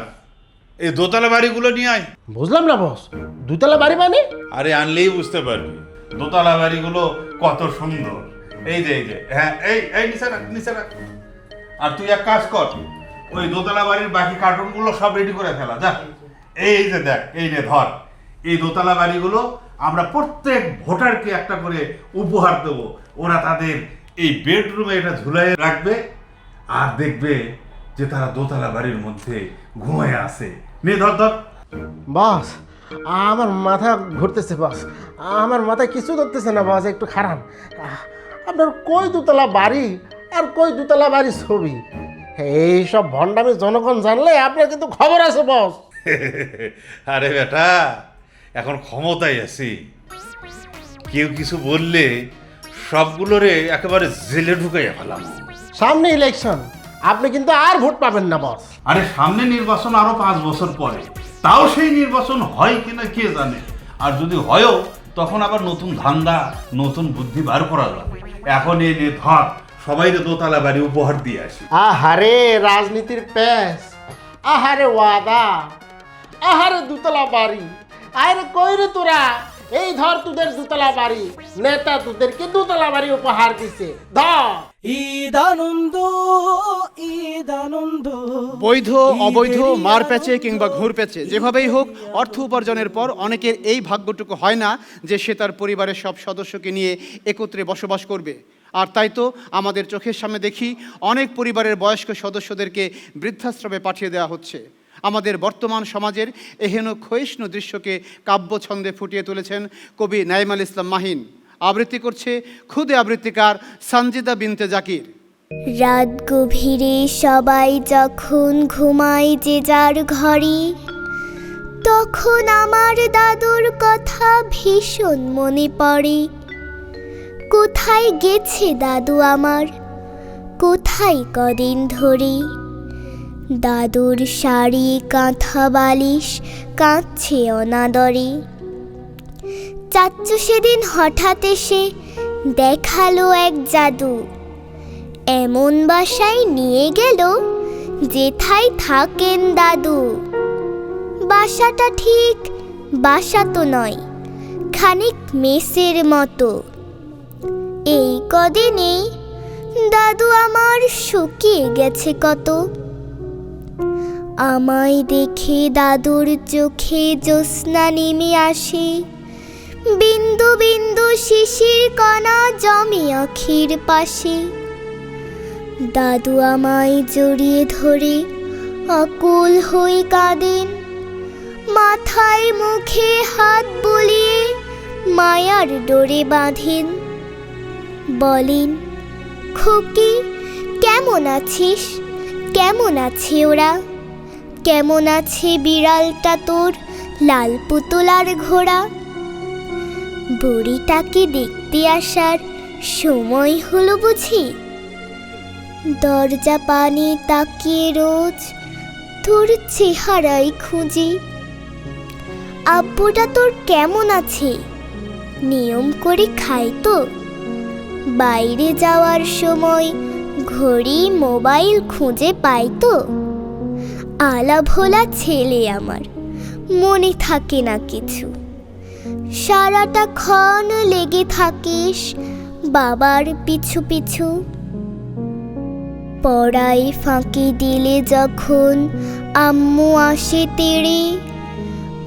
এই দোতলা বাড়িগুলো নিয়ে আয় বুঝলাম না বস 2 তলা বাড়ি মানে আরে আনলেই বুঝতে পারবি দোতলা বাড়িগুলো কত সুন্দর এই যে হ্যাঁ এই নিচে রাখ আর তুই এক কাজ কর ওই দোতলা বাড়ির বাকি কার্টুনগুলো সব রেডি করে ফেলা যা এই যে দেখ এই নে ধর এই দোতলা বাড়িগুলো আমরা প্রত্যেক ভোটারকে একটা করে উপহার দেব ওরা তাদের এই বেডরুমে এটা ঝুলাই রাখবে আর দেখবে যে তারা দোতলা বাড়ির মধ্যে ঘুমায় আছে নে ধর বস আমার মাথা ঘুরতেছে বস আমার মাথায় কিছু ধরতেছে না বস একটু খারাপ আপনার কই 2 তলা বাড়ি আর কই 2 তলা বাড়ির ছবি এইসব ভণ্ডামি জনগণ জানলে আপনার কিন্তু খবর আছে বস আরে বেটা এখন ক্ষমতায় আছি কেউ কিছু বললে সবগুলোরে একেবারে জেলে ঢুকাইয়া ফেলাম সামনে ইলেকশন আপনি কিন্তু আর ভোট পাবেন না বস আরে সামনে নির্বাচন আরো 5 বছর পরে তাও সেই নির্বাচন হয় কিনা কে জানে আর যদি হয়ও তখন আবার নতুন ধান্দা নতুন বুদ্ধি বার করা যাবে এখন এই নে ধর সবাইকে দোতলা বাড়ি উপহার দিয়ে আসি আহারে রাজনীতির প্যাস আহারে ওয়াদা আহারে 2 তলা বাড়ি আরে কই রে তোরা এই ধর তোদের 2 তলা বাড়ি নেতা তোদেরকে 2 তলা বাড়ি উপহার দিছে ধর ঈদ আনন্দ ঈদ আনন্দ বৈধ অবৈধ মার প্যাচে কিংবা ঘুর প্যাচে যেভাবেই হোক অর্থ উপার্জনের পর অনেকের এই ভাগ্যটুকু হয় না যে সে তার পরিবারের সব সদস্যকে নিয়ে একত্রে বসবাস করবে আর তাই তো আমাদের চোখের সামনে দেখি অনেক পরিবারের বয়স্ক সদস্যদেরকে বৃদ্ধাশ্রমে পাঠিয়ে দেওয়া হচ্ছে আমাদের বর্তমান সমাজের এহেন ক্ষয়িষ্ণু দৃশ্যকে কাব্য ছন্দে ফুটিয়ে তুলেছেন কবি নাইম আল ইসলাম মাহিন আবৃত্তি করছে খুদে আবৃত্তিকার সানজিদা বিনতে জাকির রাত গভীরে সবাই যখন ঘুমায় যে যার ঘরে, তখন আমার দাদুর কথা ভীষণ মনে পড়ে। কোথায় গেছে দাদু আমার, কোথায় কদিন ধরে? দাদুর শাড়ি কাঁথা বালিশ কাঁদছে অনাদরে। চাচ্চু সেদিন হঠাৎ এসে দেখালো এক জাদু, এমন বাসায় নিয়ে গেল যেথায় থাকেন দাদু। বাসাটা ঠিক বাসা তো নয়, খানিক মেসের মতো। এই কদিনে দাদু আমার শুকিয়ে গেছে কত। আমায় দেখে দাদুর চোখে জ্যোৎস্না নেমে আসে, বিন্দু বিন্দু শিশির কণা জমে আখির পাশে। দাদু আমায় জড়িয়ে ধরে আকুল হয়ে কাঁদেন, মাথায় মুখে হাত বুলিয়ে মায়ার ডোরে বাঁধেন। বলেন, খুকি কেমন আছিস, কেমন আছে ওরা? কেমন আছে বিড়ালটা তোর, লাল পুতুলার ঘোড়া? বুড়িটাকে দেখতে আসার সময় হলো বুঝি? দরজা পানে তাকিয়ে রোজ তোর চেহারাই খুঁজি। আব্বুটা তোর কেমন আছে, নিয়ম করে খায় তো? বাইরে যাওয়ার সময় ঘড়ি মোবাইল খুঁজে পাই তো? আলা ভোলা ছেলে আমার, মনে থাকে না কিছু। সারাটা ক্ষণ লেগে থাকিস বাবার পিছু পিছু। পড়াই ফাঁকি দিলে যখন আম্মু আসে তেড়ে,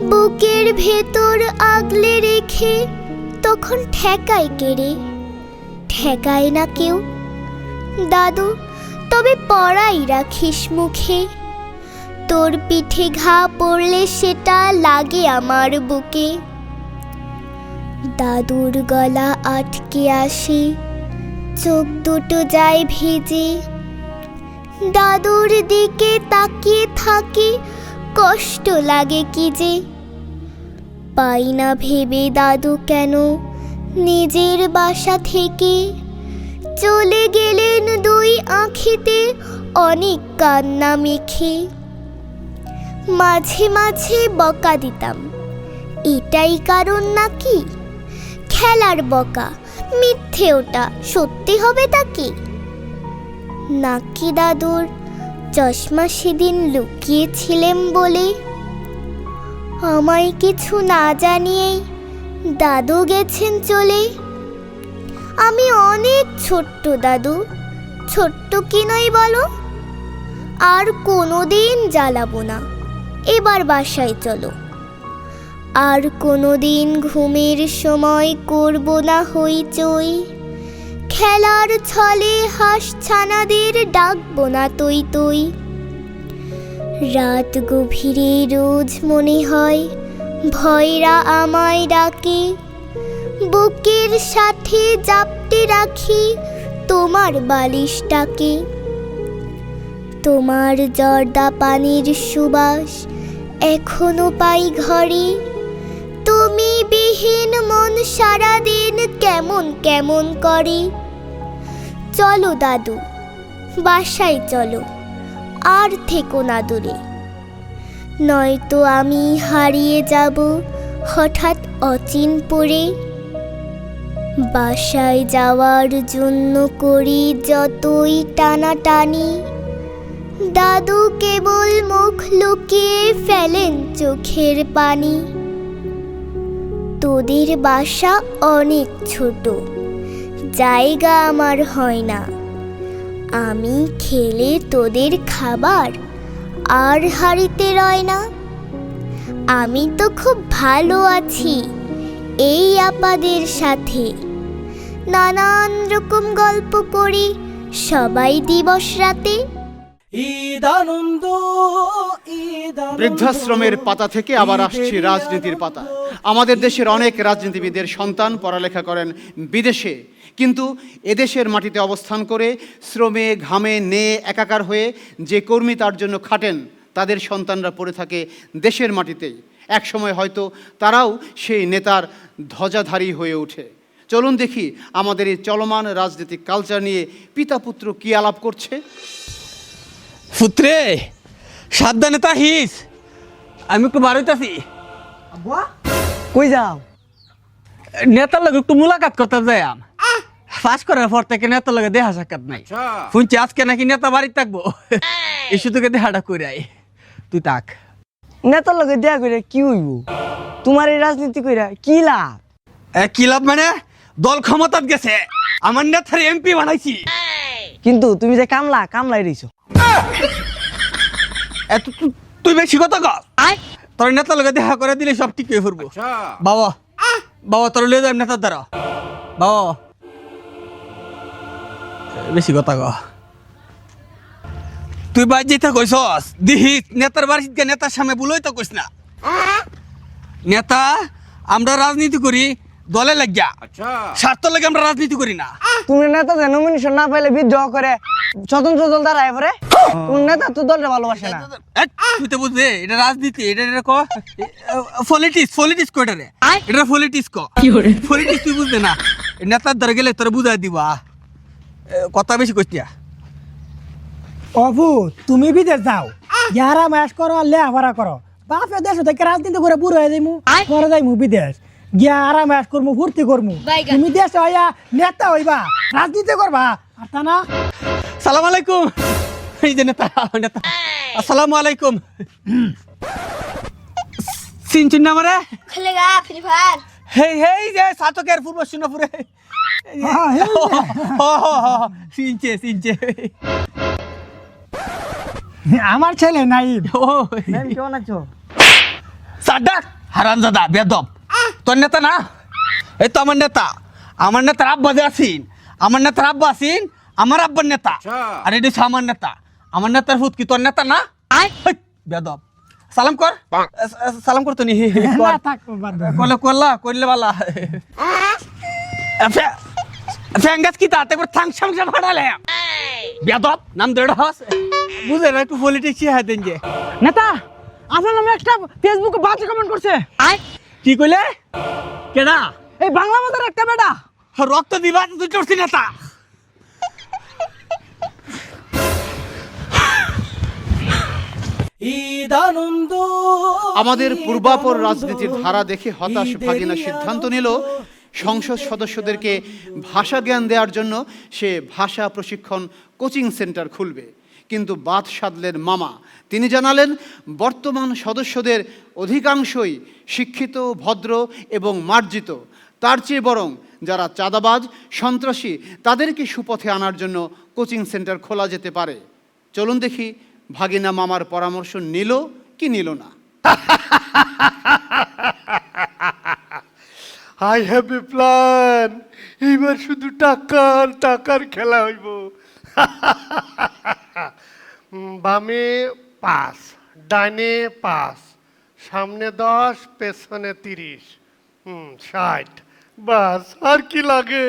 বুকের ভেতর আগলে রেখে তখন ঠেকায় কেড়ে। ঠেকায় না কেউ দাদু, তবে পড়াই রাখিস মুখে। তোর পিঠে ঘা পড়লে সেটা লাগে আমার বুকে। দাদুর গলা আটকে আসে, চোখ দুটো যায় ভিজে। দাদুর দিকে তাকিয়ে থাকি, কষ্ট লাগে কি যে। পাই না ভেবে দাদু কেন নিজের বাসা থেকে চলে গেলেন দুই আঁখিতে অনেক কান্না মেখে। মাঝে মাঝে বকা দিতাম, এটাই কারণ নাকি? খেলার বকা, মিথ্যে ওটা, সত্যি হবে তা কি? নাকি দাদুর চশমা সেদিন লুকিয়েছিলেন বলে? আমায় কিছু না জানিয়েই দাদু গেছেন চলে। আমি অনেক ছোট্ট দাদু, ছোট্ট কি নয় বলো? আর কোনোদিন জ্বালাবো না, এবার বাসায় চলো। আর কোনোদিন ঘুমের সময় করব না হইচই, খেলার ছলে হাঁস ছানাদের ডাকবো না তুই তুই। রাত গভীরে রোজ মনে হয় ভয়রা আমায় ডাকে, বুকের সাথে জাপটে রাখি তোমার বালিশটাকে। তোমার জর্দা পানির সুবাস এখনো পাই ঘরে, তুমি বিহীন মন সারাদিন কেমন কেমন করে। চলো দাদু, বাসায় চলো, আর থেকো না দূরে, নয়তো আমি হারিয়ে যাব হঠাৎ অচিন পড়ে। বাসায় যাওয়ার জন্য করি যতই টানাটানি, দাদু কেবল মুখ লুকিয়ে ফেলেন চোখের পানি। তোদের বাসা অনেক ছোট, জায়গা আমার হয় না। আমি খেলে তোদের খাবার আর হাঁড়িতে রয় না। আমি তো খুব ভালো আছি এই আপাদের সাথে, নানান রকম গল্প করি সবাই দিবস রাতে। ঈদ আনন্দ ঈদ আনন্দ। বৃদ্ধাশ্রমের পাতা থেকে আবার আসছে রাজনীতির পাতা। আমাদের দেশের অনেক রাজনীতিবিদের সন্তান পড়ালেখা করেন বিদেশে, কিন্তু এদেশের মাটিতে অবস্থান করে শ্রমে ঘামে নে একাকার হয়ে যে কর্মী তার জন্য খাটেন, তাদের সন্তানরা পড়ে থাকে দেশের মাটিতেই। এক সময় হয়তো তারাও সেই নেতার ধ্বজাধারী হয়ে ওঠে। চলুন দেখি আমাদের এই চলমান রাজনৈতিক কালচার নিয়ে পিতা পুত্র কি আলাপ করছে। পুত্রে সাবধানে তাহিস, আমি একটু বাড়িতেছি। কই যাও? নেতার লগে একটু মুলাকাত করতে যাই। পাস করার পর থেকে নেতার লগে দেখা সাক্ষাৎ নাই। শুনছি আজকে নাকি নেতা বাড়িতে থাকবো, এসে তোকে দেখাটা করে আই। তুই তাক। নেতার লগে দেখা করে কি হইব? তোমার এই রাজনীতি কইরা কি লাভ? কি লাভ মানে? দল ক্ষমতাত গেছে, আমার নেতার এমপি বানাইছি। কিন্তু তুমি যে কামলাই রইছো। তুই বেশি কথা কর। তোর নেতার লগে দেখা করে দিলে সব ঠিক হয়ে পড়বো। বাবা বাবা তোর লিয়ে যাই নেতার দ্বারা। বাবা বেশি কথা ক। তুই বাড়ি যেতে কইছস দিহি নেতার বাড়ি নেতার সামনে বলই তো কইস না। নেতা আমরা রাজনীতি করি দলে লাগিয়া, স্বার্থ লাগে আমরা রাজনীতি করি না। তুমি নেতা যে নমিনেশন না পাইলে বিদ্রোহ করে স্বতন্ত্র দল দাঁড়ায় পরে। তুমি নেতা তো দলটা ভালোবাসে না। তুই তো বুঝলে এটা রাজনীতি, এটা পলিটিক্স কো এটা রে, এটা পলিটিক্স কো। পলিটিক্স তুই বুঝলে না, নেতার ধরে গেলে তোরা বুঝাই দিবা। কথা বেশি কইস না। অবু তুমি বিদেশ যাও, যারা ম্যাচ করো আর লেখাপড়া করো। বাপে দেশ থেকে রাজনীতি করে বুড়ো হয়ে যাইমু, পরে যাইমু বিদেশ গিয়া আরাম ম্যাচ করমু, ফুর্তি করমু। তুমি দেশে হইয়া নেতা হইবা, রাজনীতি করবা। আর তা না। সালাম আলাইকুম। এই যে নেতা নেতা, আসসালামু আলাইকুম। চিনছেন না আমারে? খেলেগা ফ্রি ফায়ার। হেই হেই যে সাতকের পূর্ব সিংহপুরে। চিনছে আমার ছেলে নাই। কেমন আছো? সাডাক হারামজাদা বেদব। তোর নেতা না? এই তো আমার নেতা। আমার নেতার আব্বা যে আছেন, আমার নেতার আব্বা আছেন আমার আব্বার নেতা। আর এটা হচ্ছে আমার নেতা। আমার নেতার ফুট কি তোর নেতা না? বেদব। সালাম কর। সালাম করতো নি? করলে বালা। ফ্যাঙ্গাস কি তাতে করে থাং সাংসা ফাড়ালে বেদব নাম দেড় হাস। বুঝে না একটু পলিটিক্স হ্যাঁ দেন যে নেতা আপনার নামে একটা ফেসবুকে বাজে কমেন্ট করছে। কি কইলে? কেডা? এই বাংলা বাজার একটা বেটা। রক্ত দিবা তুই করছিস নেতা। ঈদ আনন্দ। আমাদের পূর্বাপর রাজনীতির ধারা দেখে হতাশ ভাগিনা সিদ্ধান্ত নিল সংসদ সদস্যদেরকে ভাষা জ্ঞান দেওয়ার জন্য সে ভাষা প্রশিক্ষণ কোচিং সেন্টার খুলবে। কিন্তু বাদ সাধলেন মামা। তিনি জানালেন বর্তমান সদস্যদের অধিকাংশই শিক্ষিত, ভদ্র এবং মার্জিত। তার চেয়ে বরং যারা চাঁদাবাজ, সন্ত্রাসী, তাদেরকে সুপথে আনার জন্য কোচিং সেন্টার খোলা যেতে পারে। চলুন দেখি ভাগিনা মামার পরামর্শ নিল কি নিল না। I have a plan. এইবার শুধু টাকার খেলা হইব। বামে 5, ডানে 5, সামনে 10, পেছনে 30, 60। বাস আর কি লাগে?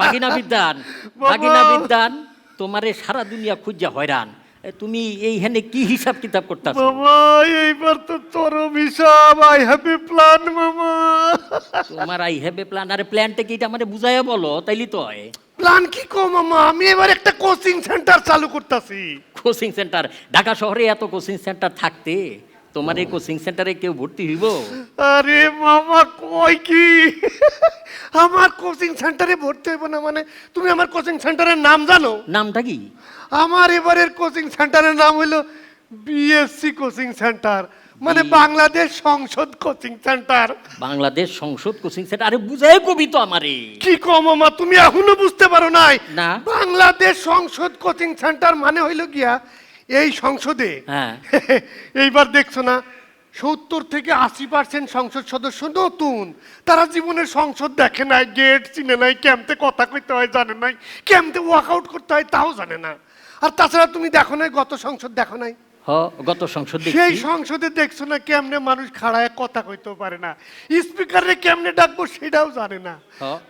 বাগিনা বিদ্যান তোমারে সারা দুনিয়া খুঁজা হয়রান। তুমি এইখানে কি হিসাব কিতাব করতেছ? মামা এইবার তো চরম হিসাব। আই হ্যাভ এ প্ল্যান মামা। তোমার আই হ্যাভ এ প্ল্যান। আরে প্ল্যানটা কি এটা আমারে বুঝাইয়া বলো, তাইলে তো হয়। প্ল্যান কি কো মামা? আমি এবার একটা কোচিং সেন্টার চালু করতেছি। Coaching centre? ঢাকা শহরে এত কোচিং সেন্টার থাকতে তোমার এই কোচিং সেন্টারে কেউ ভর্তি হইব? আরে মামা কই কি, আমার কোচিং সেন্টারে ভর্তি হইব না মানে? তুমি আমার কোচিং সেন্টারের নাম জানো? নামটা কি? আমার এবারের কোচিং সেন্টারের নাম হলো বিএসসি কোচিং সেন্টার, মানে বাংলাদেশ সংসদ কোচিং সেন্টার। বাংলাদেশ সংসদ কোচিং সেন্টার? আরে বুঝাই কবি তো আমারে। কি কম মামা, তুমি এখনো বুঝতে পারো নাই? না। বাংলাদেশ সংসদ কোচিং সেন্টার মানে হইল গিয়া এই সংসদে এইবার দেখছো না 70 থেকে 80% সংসদ সদস্য নতুন। তারা জীবনের সংসদ দেখে নাই, গেট চিনে নাই, কেমতে কথা কইতে হয় জানে নাই, কেমতে ওয়ার্কআউট করতে হয় তাও জানে না। আর তাছাড়া তুমি দেখো নাই গত সংসদ দেখো নাই? গত সংসদ সেই সংসদে দেখছো না কেমনে মানুষ খাড়ায় কথা কইতেও পারে না, স্পিকারে কেমনে ডাকবো সেটাও জানে না।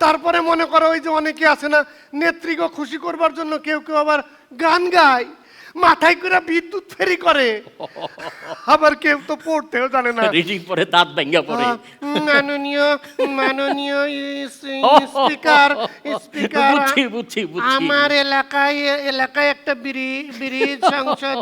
তারপরে মনে করো ওই যে অনেকে আছে না নেত্রীকে খুশি করবার জন্য কেউ কেউ আবার গান গায়, মাথায় করে বিদ্যুৎ ফেরি করে, আবার কেউ তো পড়তেও জানে না, রিডিং পরে দাঁত ভেঙে পড়ে। মাননীয় মাননীয় স্পিকার স্পিকার বুঝছি আমার এলাকায় একটা ব্রিজ সংসদ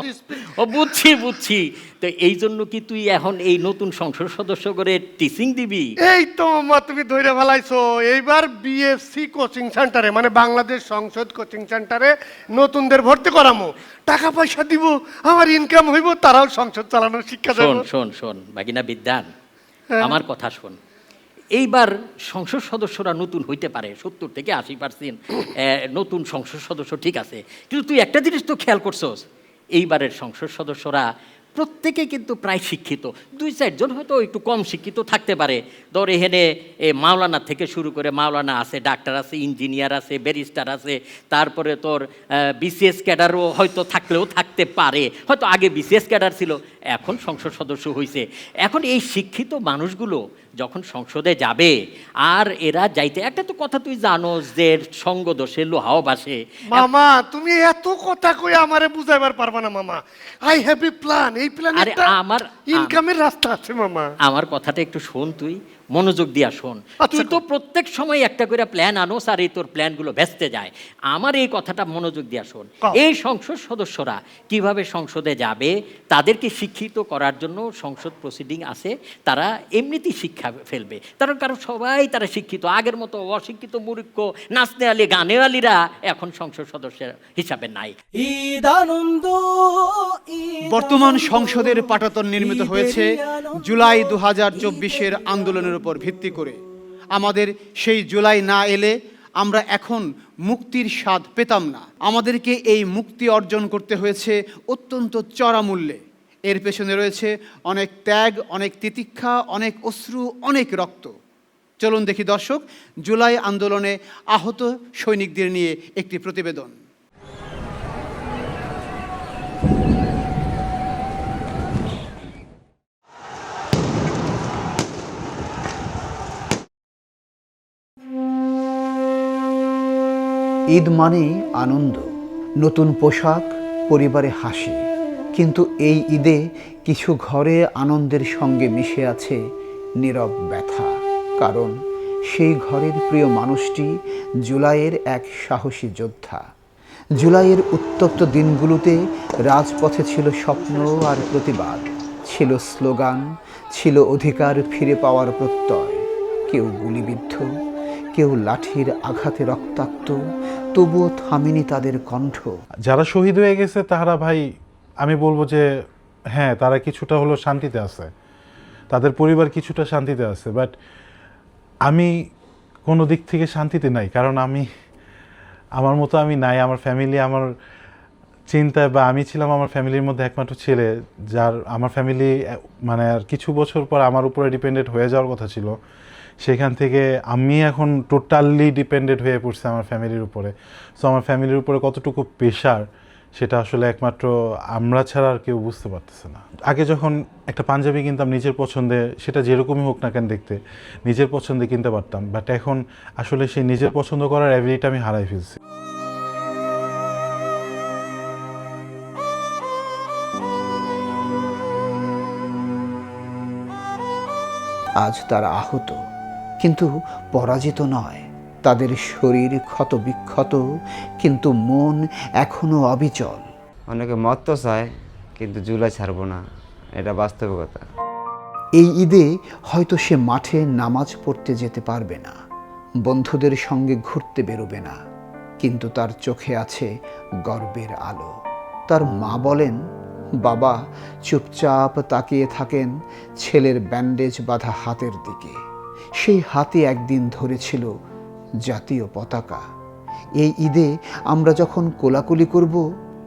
বুঝছি। তো এই জন্য কি তুই এখন এই নতুন সংসদ সদস্য করে টিচিং দিবি? এই তো মা তুমি ধরে ফেলাইছো, এইবার বিএফসি কোচিং সেন্টারে মানে বাংলাদেশ সংসদ কোচিং সেন্টারে নতুনদের ভর্তি করামো, টাকা পয়সা দিব, আমার ইনকাম হইব, তারাও সংসদ চালানোর শিক্ষা দেব। শোন বাগিনা বিদ্যান, আমার কথা শোন। এইবার সংসদ সদস্যরা নতুন হইতে পারে, 70 থেকে 80% নতুন সংসদ সদস্য, ঠিক আছে, কিন্তু তুই একটা জিনিস তো খেয়াল করছস, এইবারের সংসদ সদস্যরা প্রত্যেকে কিন্তু প্রায় শিক্ষিত, 2-4 জন হয়তো একটু কম শিক্ষিত থাকতে পারে। ধর এখানে মাওলানা থেকে শুরু করে মাওলানা আছে, ডাক্তার আছে, ইঞ্জিনিয়ার আছে, ব্যারিস্টার আছে, তারপরে তোর বিসিএস ক্যাডারও হয়তো থাকলেও থাকতে পারে, হয়তো আগে বিসিএস ক্যাডার ছিল, এখন সংসদ সদস্য হয়েছে। এখন এই শিক্ষিত মানুষগুলো যখন সংসদে যাবে, আর এরা যাইতে, একটা তো কথা তুই জানোস যে সঙ্গ দোষে লোহাও বাসে। মামা তুমি এত কথা কই আমারে বুঝাইবার পারবা না মামা, আই হ্যাভ এ প্ল্যান, এই প্ল্যানে একটা আমার ইনকামের রাস্তা আছে মামা। আমার কথাটা একটু শোন, তুই মনোযোগ দিয়া শোন। তুই তো প্রত্যেক সময় একটা করে প্ল্যান আনোস আর এই তোর প্ল্যানগুলো ভেস্তে যায়। আমার এই কথাটা মনোযোগ দিয়া শোন। এই সংসদ সদস্যরা কিভাবে সংসদে যাবে, তাদেরকে শিক্ষিত করার জন্য সংসদ প্রসিডিং আছে, তারা এমনিতেই শিক্ষা ফেলবে, কারণ সবাই তারা শিক্ষিত, আগের মতো অশিক্ষিত মূর্খ নাচনে আলী গানে আলীরা এখন সংসদ সদস্য হিসাবে নাই। বর্তমান সংসদের পাটাতন নির্মিত হয়েছে জুলাই 2024-এর আন্দোলনের উপর ভিত্তি করে। আমাদের সেই জুলাই না এলে আমরা এখন মুক্তির স্বাদ পেতাম না। আমাদেরকে এই মুক্তি অর্জন করতে হয়েছে অত্যন্ত চড়া মূল্যে। এর পেছনে রয়েছে অনেক ত্যাগ, অনেক তিতিক্ষা, অনেক অশ্রু, অনেক রক্ত। চলুন দেখি দর্শক, জুলাই আন্দোলনে আহত সৈনিকদের নিয়ে একটি প্রতিবেদন। ঈদ মানেই আনন্দ, নতুন পোশাক, পরিবারে হাসি, কিন্তু এই ঈদে কিছু ঘরে আনন্দের সঙ্গে মিশে আছে নীরব ব্যথা। কারণ সেই ঘরের প্রিয় মানুষটি জুলাইয়ের এক সাহসী যোদ্ধা। জুলাইয়ের উত্তপ্ত দিনগুলোতে রাজপথে ছিল স্বপ্ন আর প্রতিবাদ, ছিল স্লোগান, ছিল অধিকার ফিরে পাওয়ার প্রত্যয়। কেউ গুলিবিদ্ধ, কেউ লাঠির আঘাতে রক্তাক্ত, তবুও থামেনি তাদের কণ্ঠ। যারা শহীদ হয়ে গেছে তারা ভাই আমি বলবো যে হ্যাঁ, তারা কিছুটা হলো শান্তিতে আছে, তাদের পরিবার কিছুটা শান্তিতে আছে, বাট আমি কোনো দিক থেকে শান্তিতে নাই। কারণ আমার মতো আমি নাই, আমার ফ্যামিলি আমার চিন্তায়, বা আমি ছিলাম আমার ফ্যামিলির মধ্যে একমাত্র ছেলে, যার আমার ফ্যামিলি মানে আর কিছু বছর পর আমার উপরে ডিপেন্ডেন্ট হয়ে যাওয়ার কথা ছিল। সেখান থেকে আমি এখন টোটালি ডিপেন্ডেন্ট হয়ে পড়ছি আমার ফ্যামিলির উপরে। সো আমার ফ্যামিলির উপরে কতটুকু প্রেশার সেটা আসলে একমাত্র আমরা ছাড়া আর কেউ বুঝতে পারতেছে না। আগে যখন একটা পাঞ্জাবি কিনতাম নিজের পছন্দে, সেটা যেরকমই হোক না কেন দেখতে, নিজের পছন্দে কিনতে পারতাম, বাট এখন আসলে সেই নিজের পছন্দ করার অ্যাবিলিটি আমি হারাই ফেলছি। আজ তারা আহত, কিন্তু পরাজিত নয়। তাদের শরীর ক্ষত বিক্ষত, কিন্তু মন এখনো অবিচল। অনেকে মত তো চায়, কিন্তু জুলাই ছাড়বো না, এটা বাস্তবিকতা। এই ঈদে হয়তো সে মাঠে নামাজ পড়তে যেতে পারবে না, বন্ধুদের সঙ্গে ঘুরতে বেরোবে না, কিন্তু তার চোখে আছে গর্বের আলো। তার মা বলেন, বাবা চুপচাপ তাকিয়ে থাকেন ছেলের ব্যান্ডেজ বাঁধা হাতের দিকে। সেই হাতে একদিন ধরেছিল জাতীয় পতাকা। এই ঈদে আমরা যখন কোলাকুলি করব,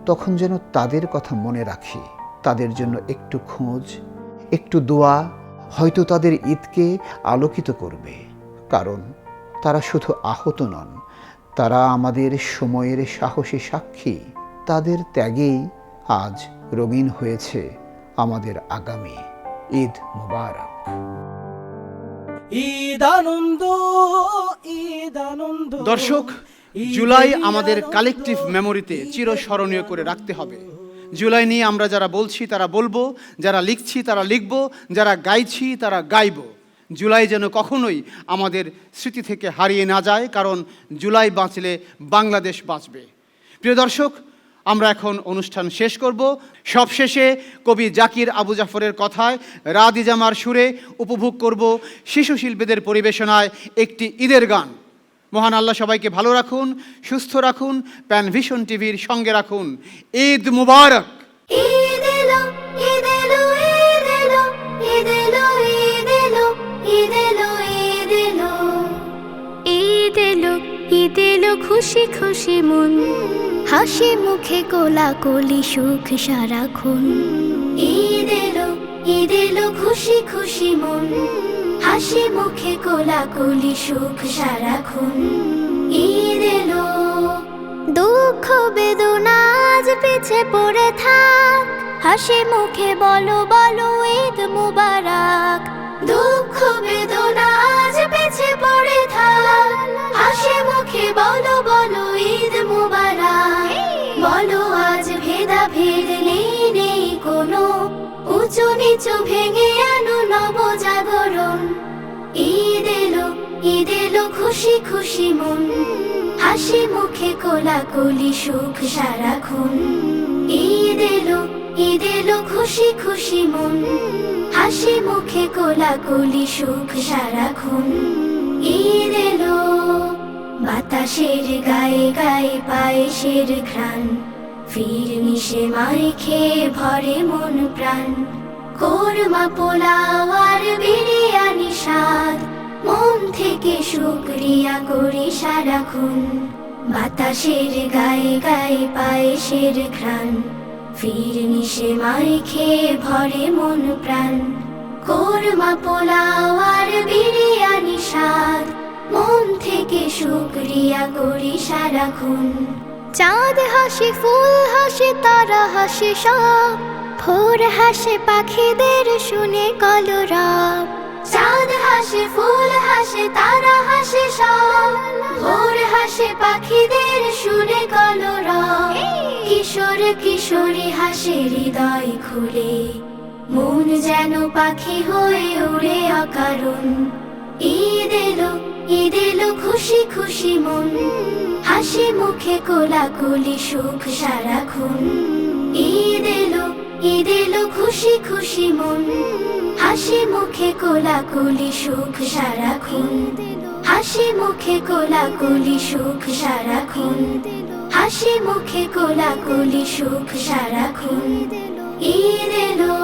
তখন যেন তাদের কথা মনে রাখি। তাদের জন্য একটু খোঁজ, একটু দোয়া হয়তো তাদের ঈদকে আলোকিত করবে। কারণ তারা শুধু আহত নন, তারা আমাদের সময়ের সাহসী সাক্ষী। তাদের ত্যাগেই আজ রঙিন হয়েছে আমাদের আগামী। ঈদ মুবারক। ঈদ আনন্দ, ঈদ আনন্দ। দর্শক, জুলাই আমাদের কালেকটিভ মেমোরিতে চিরস্মরণীয় করে রাখতে হবে। জুলাই নিয়ে আমরা যারা বলছি তারা বলবো, যারা লিখছি তারা লিখব, যারা গাইছি তারা গাইব। জুলাই যেন কখনোই আমাদের স্মৃতি থেকে হারিয়ে না যায়, কারণ জুলাই বাঁচলে বাংলাদেশ বাঁচবে। প্রিয় দর্শক, আমরা এখন অনুষ্ঠান শেষ করব। সবশেষে কবি জাকির আবু জাফরের কথায় রাদি জামার সুরে উপভোগ করব শিশু শিল্পীদের পরিবেশনায় একটি ঈদের গান। মহান আল্লাহ সবাইকে ভালো রাখুন, সুস্থ রাখুন, প্যানভিশন টিভির সঙ্গে রাখুন। ঈদ মুবারক। ঈদ এলো, ঈদ এলো, ঈদ এলো, ঈদ এলো, ঈদ এলো, ঈদ এলো, ঈদ এলো, ঈদ এলো, ঈদ এলো, খুশি খুশি মন, হাসি মুখে কোলাকুলি সুখ সারাক্ষণ। ঈদ এলো, ঈদ এলো, খুশি খুশি মন, হাসি মুখে কোলাকুলি সুখ সারাক্ষণ। ঈদ এলো, দুঃখ বেদনা আজ পিছে পড়ে থাক, হাসি মুখে বলো বলো ঈদ মুবারক। দুঃখ বেদনা আজ পিছে পড়ে থাক, হাসি মুখে বলো বলো ঈদ মুবারক। বলো আজ ভেদাভেদ নেই, নেই কোনো উঁচু নিচু, ভেঙে আনো নবজাগরণ। ঈদ এলো, ঈদ এলো, খুশি খুশি মন, হাসি মুখে কোলাকুলি সুখ সারাক্ষণ। ঈদ এলো, ঈদ এলো, খুশি খুশি মন, হাসি মুখে কোলাকুলি সুখ সারাক্ষণ। ঈদ এলো, বাতাসের গায়ে গায়ে পায়েসের ঘ্রাণ, ফির মিশে মাইখে ভরে মন প্রাণ। কোরমা পোলাও আর বিরিয়ানি স্বাদ, মন থেকে শুকরিয়া করি সারাক্ষণ। বাতাসের গায়ে গায়ে পায়েসের ঘ্রাণ, ফির মিশে মাইখে ভরে মন প্রাণ। কোরমা পোলাও আর বিরিয়ানি স্বাদ, মন থেকে শুকরিয়া করি সারাক্ষণ। চাঁদ হাসি, ফুল হাসি, তারা হাসি সব, ভোর হাসে পাখিদের শুনে কলরব। চাঁদ হাসে, ফুল হাসে, তারা হাসে সব, ভোর হাসে পাখিদের শুনে কলরব। কিশোর কিশোরী হাসে হৃদয় খুলে, মন যেন পাখি হয়ে উড়ে অকারণ। ঈদ এলো, ঈদ এলো, খুশি খুশি মন, হাসি মুখে কোলাকুলি সুখ সারাক্ষণ। ঈদ এলো, ঈদ এলো, খুশি খুশি মন, হাসি মুখে কোলাকুলি সুখ সারাক্ষণ। হাসি মুখে কোলাকুলি সুখ সারাক্ষণ, হাসি মুখে কোলাকুলি সুখ সারাক্ষণ। ঈদ এলো।